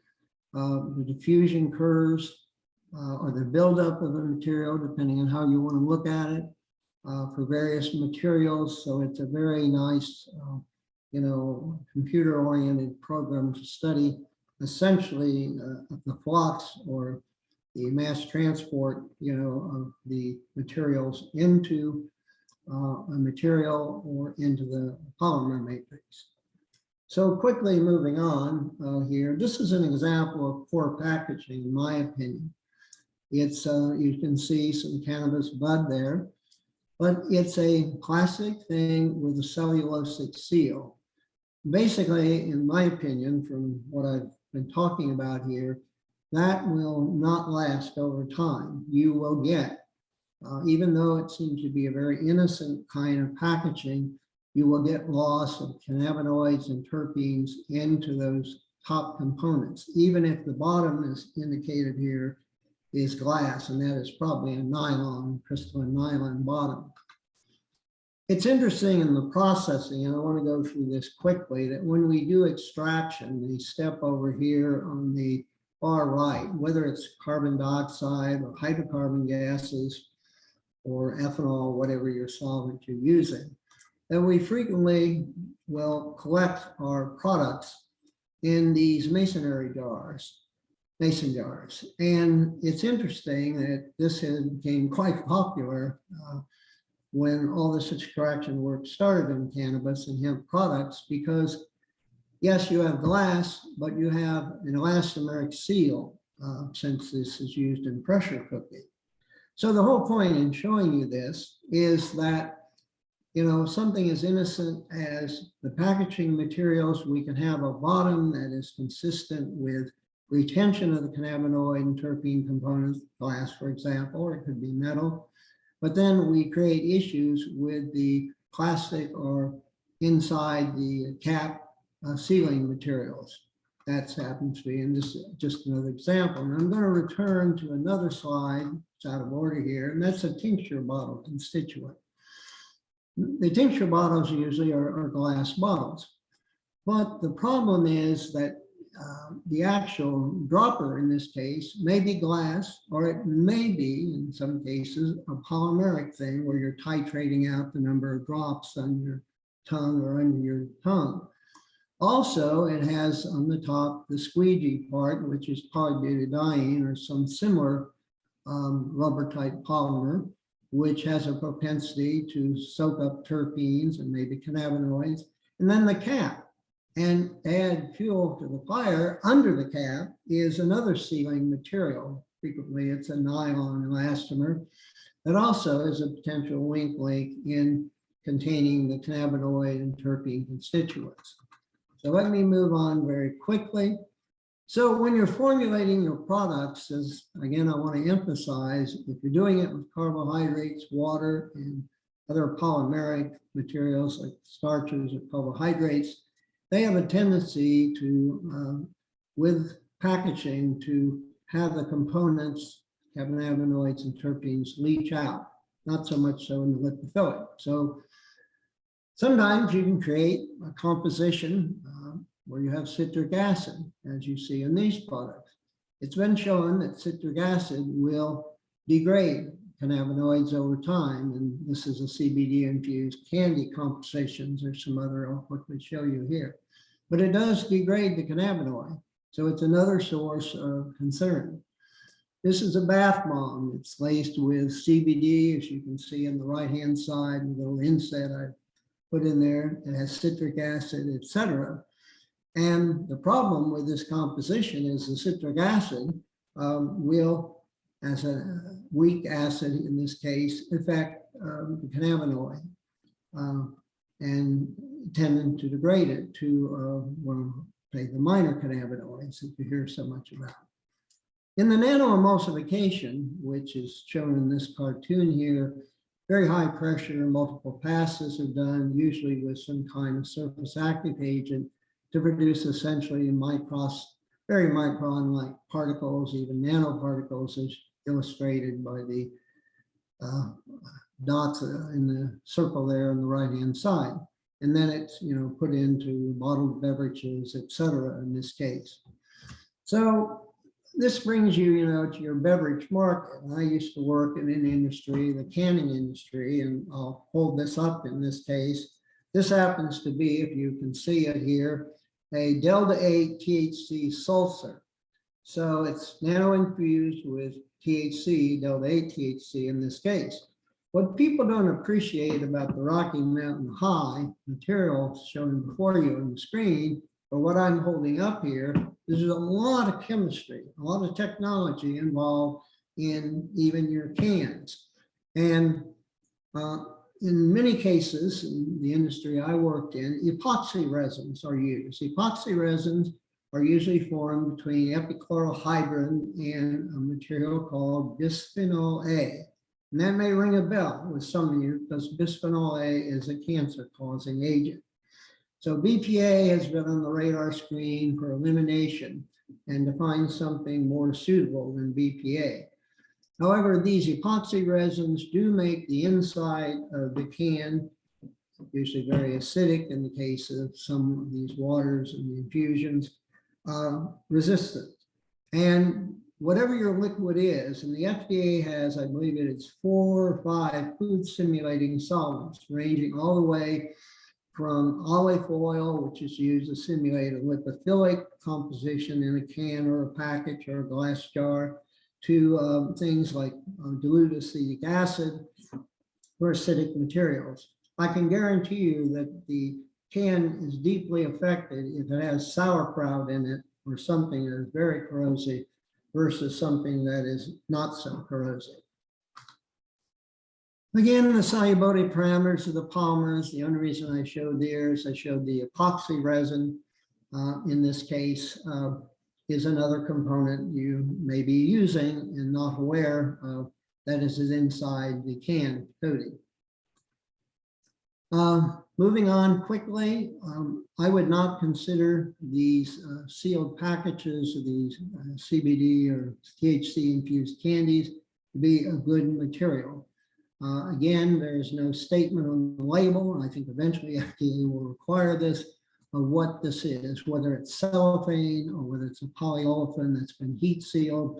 the diffusion curves or the buildup of a material, depending on how you want to look at it, for various materials. So it's a very nice, computer-oriented program to study essentially the flux or the mass transport, of the materials into a material or into the polymer matrix. So quickly moving on here, this is an example of poor packaging, in my opinion. It's, you can see some cannabis bud there, but it's a classic thing with a cellulosic seal. Basically, in my opinion, from what I've been talking about here, that will not last over time. You will get, even though it seems to be a very innocent kind of packaging, you will get loss of cannabinoids and terpenes into those top components, even if the bottom is indicated here is glass, and that is probably a nylon, crystalline nylon bottom. It's interesting in the processing, and I want to go through this quickly, that when we do extraction, the step over here on the far right, whether it's carbon dioxide or hydrocarbon gases or ethanol, whatever your solvent you're using, then we frequently will collect our products in these mason jars. And it's interesting that this has become quite popular when all this extraction work started in cannabis and hemp products, because yes, you have glass, but you have an elastomeric seal since this is used in pressure cooking. So the whole point in showing you this is that, you know, something as innocent as the packaging materials, we can have a bottom that is consistent with retention of the cannabinoid and terpene components, glass, for example, or it could be metal. But then we create issues with the plastic or inside the cap sealing materials. That happens to be, and this is just another example. And I'm going to return to another slide, it's out of order here, and that's a tincture bottle constituent. The tincture bottles usually are glass bottles, but the problem is that the actual dropper in this case may be glass, or it may be, in some cases, a polymeric thing where you're titrating out the number of drops on your tongue or under your tongue. Also, it has on the top the squeegee part, which is polybutadiene or some similar rubber type polymer, which has a propensity to soak up terpenes and maybe cannabinoids, and then the cap. And add fuel to the fire under the cap is another sealing material. Frequently, it's a nylon elastomer that also is a potential weak link in containing the cannabinoid and terpene constituents. So let me move on very quickly. So when you're formulating your products, as again, I want to emphasize, if you're doing it with carbohydrates, water, and other polymeric materials like starches or carbohydrates, they have a tendency to, with packaging, to have the components, cannabinoids and terpenes, leach out, not so much so in the lipophilic. So sometimes you can create a composition where you have citric acid, as you see in these products. It's been shown that citric acid will degrade cannabinoids over time, and this is a CBD infused candy compositions. There's some other I'll quickly show you here, but it does degrade the cannabinoid, so it's another source of concern. This is a bath bomb. It's laced with CBD, as you can see on the right hand side, a little inset I put in there. It has citric acid, etc. And the problem with this composition is the citric acid will, as a weak acid in this case, affect the cannabinoid and tending to degrade it to one of, say, the minor cannabinoids that you hear so much about. In the nanoemulsification, which is shown in this cartoon here, very high pressure and multiple passes are done, usually with some kind of surface active agent to produce essentially very micron-like particles, even nanoparticles, as illustrated by the dots in the circle there on the right-hand side. And then it's, you know, put into bottled beverages, etc. in this case. So this brings you, you know, to your beverage market. I used to work in an industry, the canning industry, and I'll hold this up in this case. This happens to be, if you can see it here, a delta 8 THC sulfur. So it's nano-infused with THC, delta 8 THC in this case. What people don't appreciate about the Rocky Mountain High material shown before you on the screen, or what I'm holding up here, is there's a lot of chemistry, a lot of technology involved in even your cans. And in many cases, in the industry I worked in, epoxy resins are used. Epoxy resins are usually formed between epichlorohydrin and a material called bisphenol A. And that may ring a bell with some of you because bisphenol A is a cancer-causing agent. So BPA has been on the radar screen for elimination and to find something more suitable than BPA. However, these epoxy resins do make the inside of the can, usually very acidic in the case of some of these waters and the infusions, resistant. And whatever your liquid is, and the FDA has, I believe it's 4 or 5 food simulating solvents, ranging all the way from olive oil, which is used to simulate a lipophilic composition in a can or a package or a glass jar, to things like dilute acetic acid or acidic materials. I can guarantee you that the can is deeply affected if it has sauerkraut in it or something that is very corrosive versus something that is not so corrosive. Again, the solubility parameters of the polymers, the only reason I showed there is I showed the epoxy resin in this case is another component you may be using and not aware of that is inside the can coating. Moving on quickly, I would not consider these sealed packages of these CBD or THC infused candies to be a good material. Again, there is no statement on the label, and I think eventually FDA will require this, of what this is, whether it's cellophane or whether it's a polyolefin that's been heat sealed.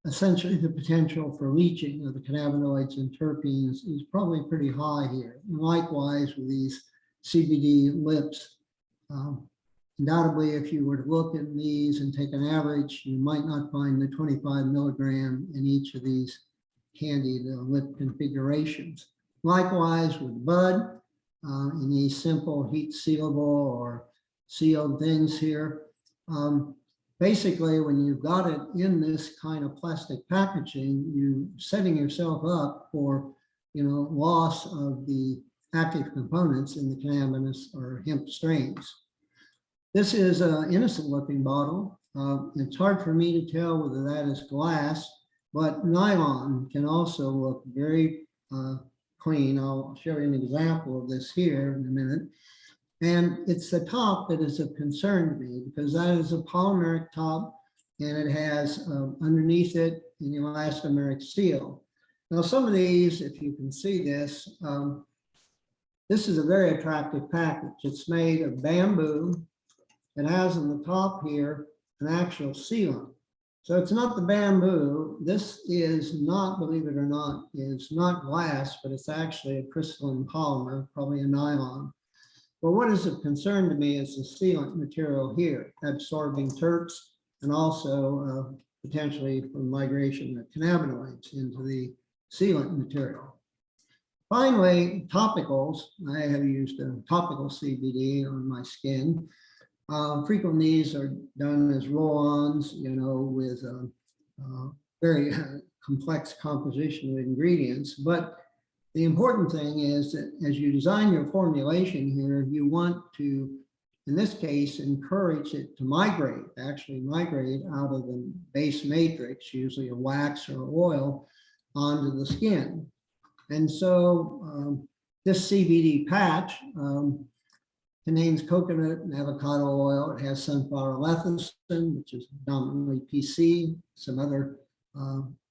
Essentially, the potential for leaching of the cannabinoids and terpenes is probably pretty high here. And likewise, with these CBD lips, undoubtedly, if you were to look at these and take an average, you might not find the 25 milligram in each of these candied lip configurations. Likewise, with bud, in these simple heat sealable or sealed things here, basically, when you've got it in this kind of plastic packaging, you're setting yourself up for, loss of the active components in the cannabis or hemp strains. This is an innocent-looking bottle. It's hard for me to tell whether that is glass, but nylon can also look very clean. I'll show you an example of this here in a minute. And it's the top that is of concern to me because that is a polymeric top and it has underneath it an elastomeric seal. Now, some of these, if you can see this, this is a very attractive package. It's made of bamboo. It has on the top here an actual sealant. So it's not the bamboo. This is not, believe it or not, is not glass, but it's actually a crystalline polymer, probably a nylon. But what is of concern to me is the sealant material here, absorbing terps and also potentially for migration of cannabinoids into the sealant material. Finally, topicals. I have used a topical CBD on my skin. Frequently, these are done as roll-ons, with very complex composition of ingredients. But the important thing is that as you design your formulation here, you want to, in this case, encourage it to actually migrate out of the base matrix, usually a wax or oil, onto the skin. And so this CBD patch contains coconut and avocado oil. It has sunflower lecithin, which is dominantly PC, some other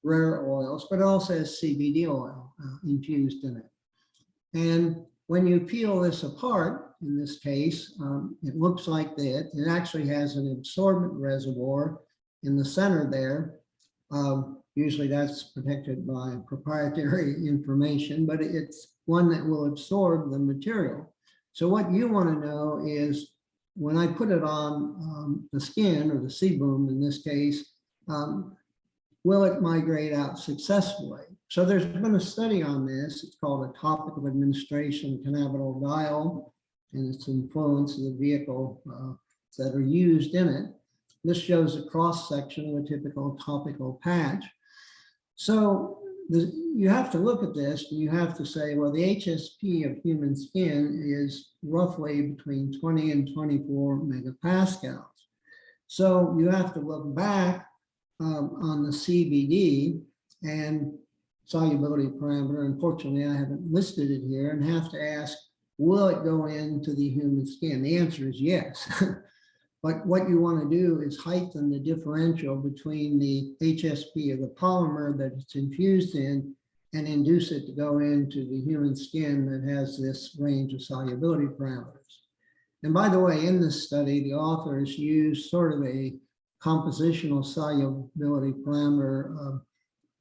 rare oils, but it also has CBD oil infused in it. And when you peel this apart, in this case, it looks like that. It actually has an absorbent reservoir in the center there. Usually that's protected by proprietary information, but it's one that will absorb the material. So what you want to know is when I put it on the skin or the sebum in this case, will it migrate out successfully? So there's been a study on this. It's called a topical administration cannabidiol, and its influence of the vehicle that are used in it. This shows a cross section of a typical topical patch. So you have to look at this and you have to say, well, the HSP of human skin is roughly between 20 and 24 megapascals. So you have to look back on the CBD and solubility parameter. Unfortunately, I haven't listed it here, and have to ask, will it go into the human skin? The answer is yes. But what you want to do is heighten the differential between the HSP of the polymer that it's infused in and induce it to go into the human skin that has this range of solubility parameters. And by the way, in this study, the authors used sort of a compositional solubility parameter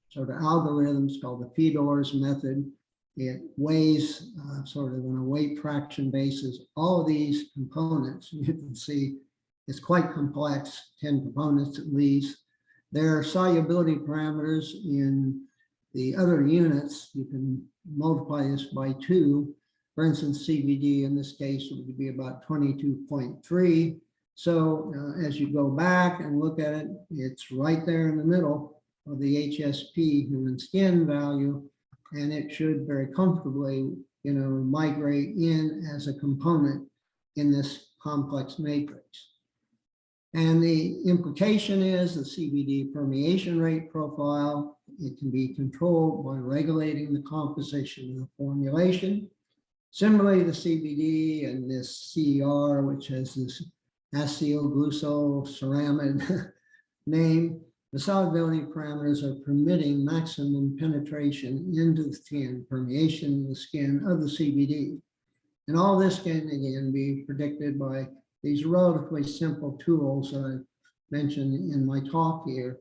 sort of algorithms called the Fedor's method. It weighs sort of on a weight fraction basis all of these components. You can see it's quite complex, 10 components at least. There are solubility parameters in the other units. You can multiply this by 2. For instance, CBD in this case would be about 22.3. So as you go back and look at it, it's right there in the middle of the HSP human skin value, and it should very comfortably, migrate in as a component in this complex matrix. And the implication is the CBD permeation rate profile. It can be controlled by regulating the composition of the formulation. Similarly, the CBD and this CER, which has this acylglycoceramide name, the solubility parameters are permitting maximum penetration into the skin, permeation of the skin of the CBD. And all this can, again, be predicted by these relatively simple tools that I mentioned in my talk here.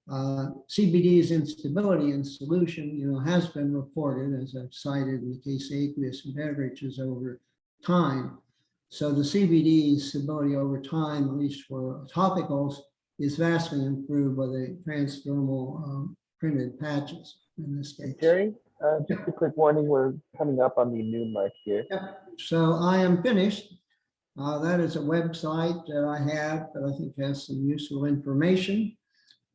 CBD's instability in solution, has been reported, as I've cited in the case of aqueous beverages over time. So the CBD stability over time, at least for topicals, is vastly improved by the transdermal printed patches in this case. Jerry, just a quick warning, we're coming up on the noon mark here. Yep. So I am finished. That is a website that I have that I think has some useful information.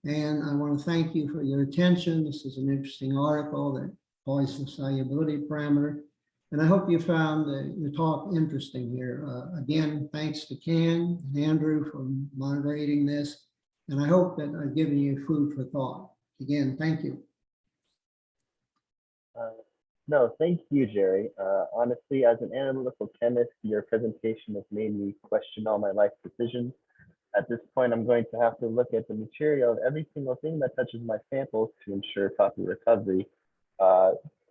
And I want to thank you for your attention. This is an interesting article that employs the solubility parameter. And I hope you found the talk interesting here. Again, thanks to Ken and Andrew for moderating this. And I hope that I've given you food for thought. Again, thank you. No, thank you, Jerry. Honestly, as an analytical chemist, your presentation has made me question all my life decisions. At this point, I'm going to have to look at the material of every single thing that touches my samples to ensure proper recovery.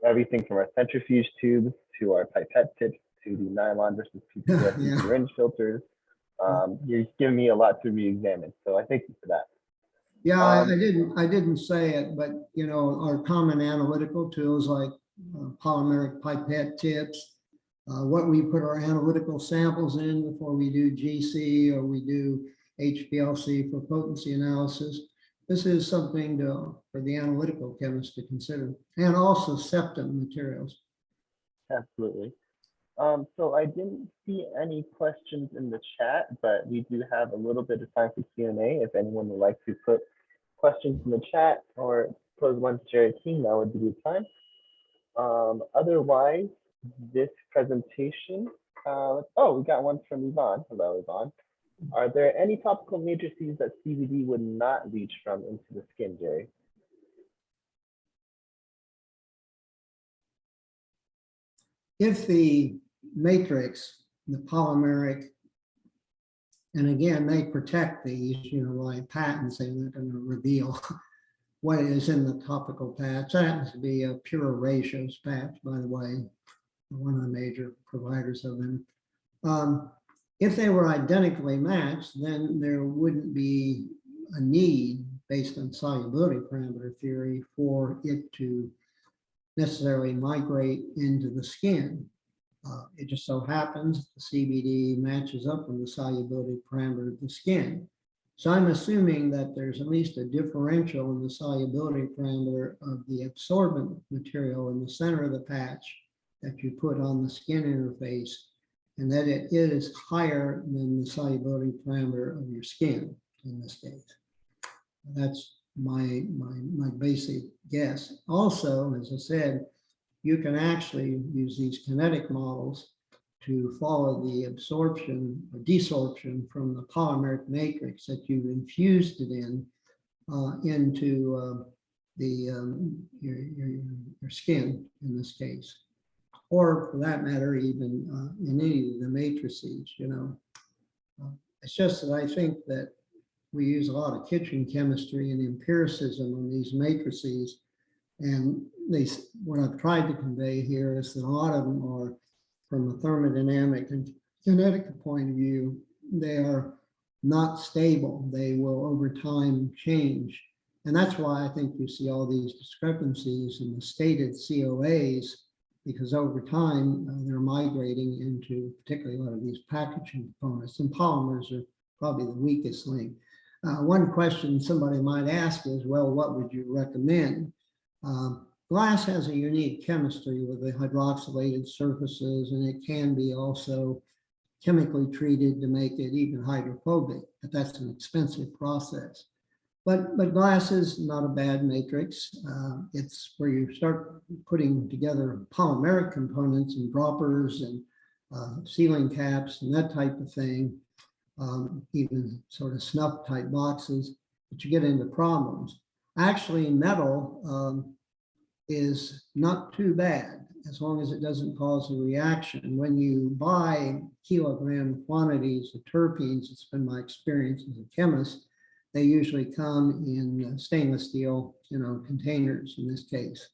Everything from our centrifuge tubes to our pipette tips to the nylon versus PPS syringe filters. You're giving me a lot to re-examine, so I thank you for that. Yeah, I didn't say it, but our common analytical tools like polymeric pipette tips, what we put our analytical samples in before we do GC or we do HPLC for potency analysis. This is something for the analytical chemist to consider, and also septum materials. Absolutely. So I didn't see any questions in the chat, but we do have a little bit of time for Q&A. If anyone would like to put questions in the chat or pose one to Jerry King, that would be the time. Otherwise, this presentation, we got one from Yvonne. Hello, Yvonne. Are there any topical matrices that CBD would not leach from into the skin, Jerry? If the matrix, the polymeric, and again, they protect these, like patents, they're not going to reveal what is in the topical patch. That happens to be a pure ratios patch, by the way, one of the major providers of them. If they were identically matched, then there wouldn't be a need based on solubility parameter theory for it to necessarily migrate into the skin. It just so happens the CBD matches up with the solubility parameter of the skin. So I'm assuming that there's at least a differential in the solubility parameter of the absorbent material in the center of the patch that you put on the skin interface, and that it is higher than the solubility parameter of your skin in this case. That's my basic guess. Also, as I said, you can actually use these kinetic models to follow the absorption or desorption from the polymeric matrix that you've infused it into your skin in this case, or for that matter, even in any of the matrices, you know. It's just that I think that we use a lot of kitchen chemistry and empiricism on these matrices, and what I've tried to convey here is that a lot of them are, from a thermodynamic and kinetic point of view, they are not stable. They will over time change. And that's why I think you see all these discrepancies in the stated COAs, because over time they're migrating into particularly a lot of these packaging components, and polymers are probably the weakest link. One question somebody might ask is, well, what would you recommend? Glass has a unique chemistry with the hydroxylated surfaces, and it can be also chemically treated to make it even hydrophobic, but that's an expensive process. But glass is not a bad matrix. It's where you start putting together polymeric components and droppers and sealing caps and that type of thing, even sort of snuff type boxes, but you get into problems. Actually, metal is not too bad as long as it doesn't cause a reaction. When you buy kilogram quantities of terpenes, it's been my experience as a chemist, they usually come in stainless steel, you know, containers in this case.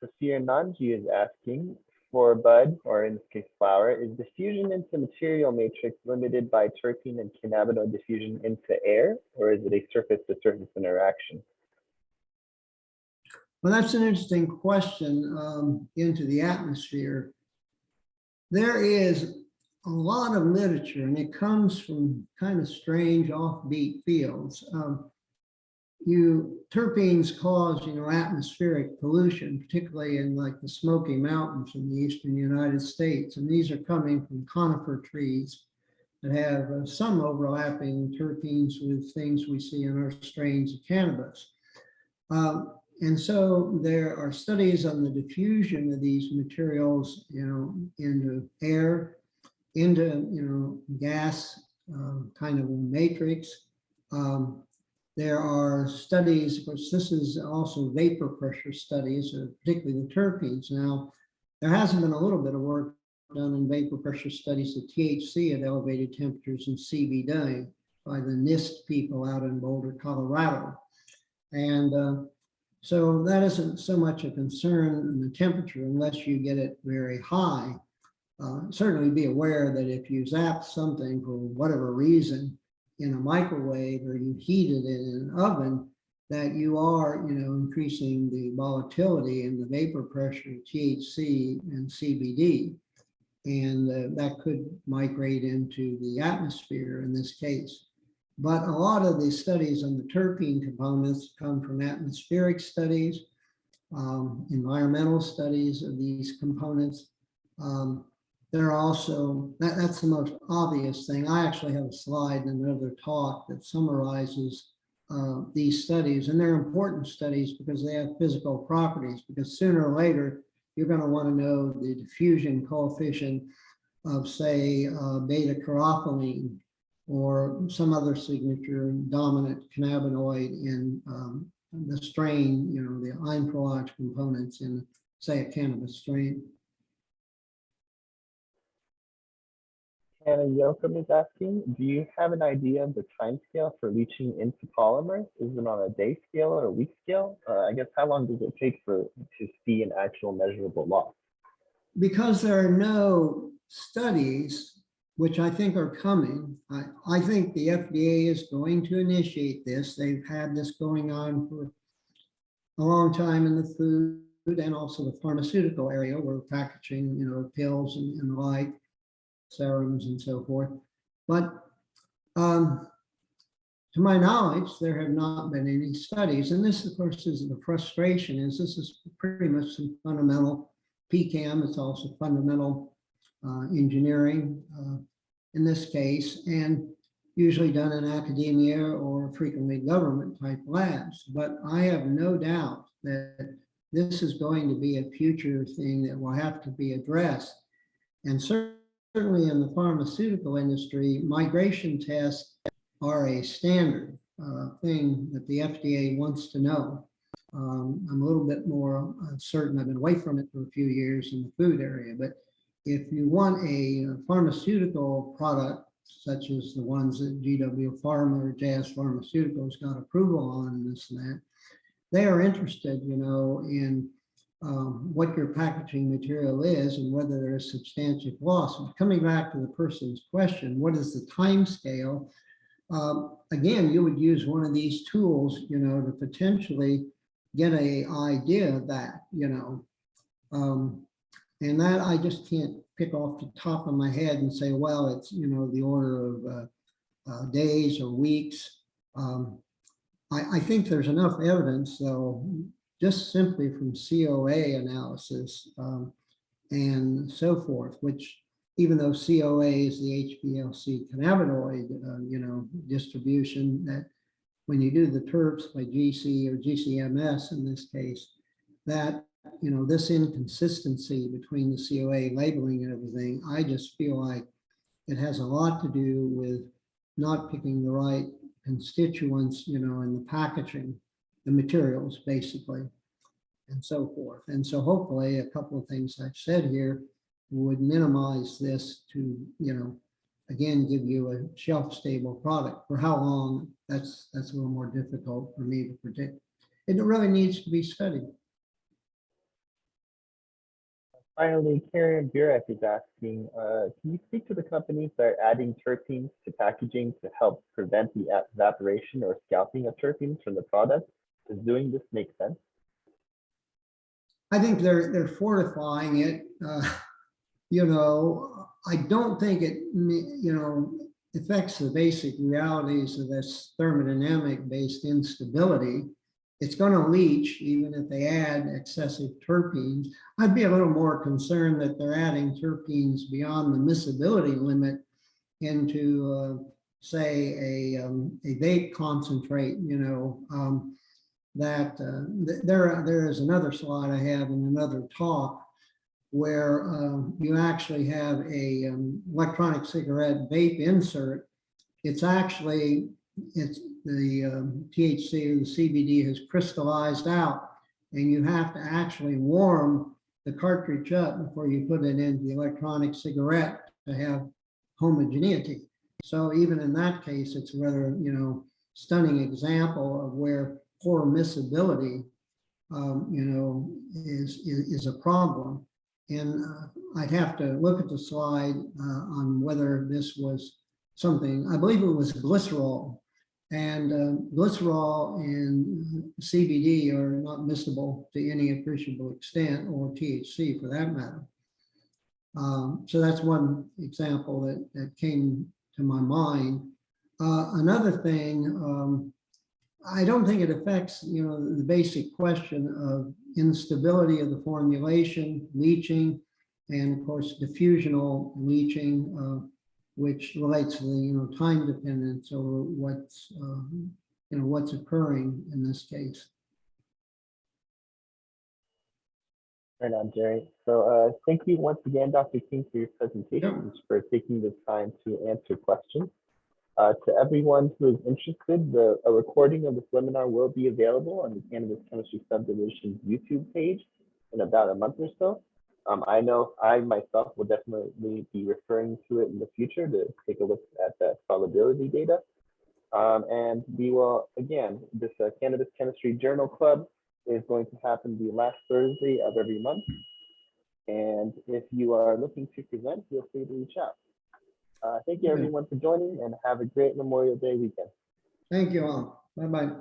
Sophia Nanji is asking, for bud, or in this case flower, is diffusion into material matrix limited by terpene and cannabinoid diffusion into air, or is it a surface-to-surface interaction? Well, that's an interesting question. Into the atmosphere. There is a lot of literature, and it comes from kind of strange offbeat fields. Terpenes cause, you know, atmospheric pollution, particularly in like the Smoky Mountains in the eastern United States. And these are coming from conifer trees that have some overlapping terpenes with things we see in our strains of cannabis. And so there are studies on the diffusion of these materials, you know, into air, into, you know, gas, kind of a matrix. There are studies, which this is also vapor pressure studies, particularly the terpenes. Now, there hasn't been a little bit of work done in vapor pressure studies of THC at elevated temperatures in CBD by the NIST people out in Boulder, Colorado. And so that isn't so much a concern in the temperature unless you get it very high. Certainly be aware that if you zap something for whatever reason in a microwave or you heat it in an oven, that you are, you know, increasing the volatility and the vapor pressure of THC and CBD. And that could migrate into the atmosphere in this case. But a lot of the studies on the terpene components come from atmospheric studies, environmental studies of these components. There are also, that's the most obvious thing. I actually have a slide in another talk that summarizes these studies, and they're important studies because they have physical properties, because sooner or later, you're going to want to know the diffusion coefficient of, say, beta carotene or some other signature dominant cannabinoid in the strain, you know, the einprolage components in, say, a cannabis strain. Hannah Yoakum is asking, do you have an idea of the time scale for leaching into polymers? Is it on a day scale or a week scale? I guess how long does it take to see an actual measurable loss? Because there are no studies, which I think are coming, I think the FDA is going to initiate this. They've had this going on for a long time in the food and also the pharmaceutical area, where packaging, you know, pills and the like, serums and so forth. But to my knowledge, there have not been any studies. And this, of course, is the frustration, is this is pretty much some fundamental PCAM. It's also fundamental engineering in this case, and usually done in academia or frequently government type labs. But I have no doubt that this is going to be a future thing that will have to be addressed. And certainly in the pharmaceutical industry, migration tests are a standard thing that the FDA wants to know. I'm a little bit more certain. I've been away from it for a few years in the food area, but if you want a pharmaceutical product, such as the ones that GW Pharma or Jazz Pharmaceuticals got approval on and this and that, they are interested, in what your packaging material is and whether there is substantial loss. And coming back to the person's question, what is the time scale? Again, you would use one of these tools, to potentially get an idea of that, and that I just can't pick off the top of my head and say, well, it's, the order of days or weeks. I think there's enough evidence, though, just simply from COA analysis and so forth, which even though COA is the HPLC cannabinoid, distribution, that when you do the terps by GC or GCMS in this case, that, this inconsistency between the COA labeling and everything, I just feel like it has a lot to do with not picking the right constituents, in the packaging, the materials basically, and so forth. And so hopefully a couple of things I've said here would minimize this to, again, give you a shelf-stable product. For how long, that's a little more difficult for me to predict. It really needs to be studied. Finally, Karen Burek is asking, can you speak to the companies that are adding terpenes to packaging to help prevent the evaporation or scalping of terpenes from the product? Does doing this make sense? I think they're fortifying it. I don't think it, affects the basic realities of this thermodynamic-based instability. It's going to leach even if they add excessive terpenes. I'd be a little more concerned that they're adding terpenes beyond the miscibility limit into, say, a vape concentrate. There is another slide I have in another talk where you actually have a electronic cigarette vape insert. It's actually, the THC or the CBD has crystallized out, and you have to actually warm the cartridge up before you put it into the electronic cigarette to have homogeneity. So even in that case, it's a rather, stunning example of where poor miscibility, is a problem. And I'd have to look at the slide on whether this was something, I believe it was glycerol. And glycerol and CBD are not miscible to any appreciable extent, or THC for that matter. So that's one example that came to my mind. Another thing, I don't think it affects, the basic question of instability of the formulation, leaching, and of course diffusional leaching, which relates to the time dependence over what's occurring in this case. Right on, Jerry. So thank you once again, Dr. King, for your presentation, for taking the time to answer questions. To everyone who is interested, a recording of this webinar will be available on the Cannabis Chemistry Subdivision's YouTube page in about a month or so. I know I myself will definitely be referring to it in the future to take a look at that solubility data. And we will, again, this Cannabis Chemistry Journal Club is going to happen the last Thursday of every month. And if you are looking to present, feel free to reach out. Thank you everyone for joining, and have a great Memorial Day weekend. Thank you all. Bye-bye.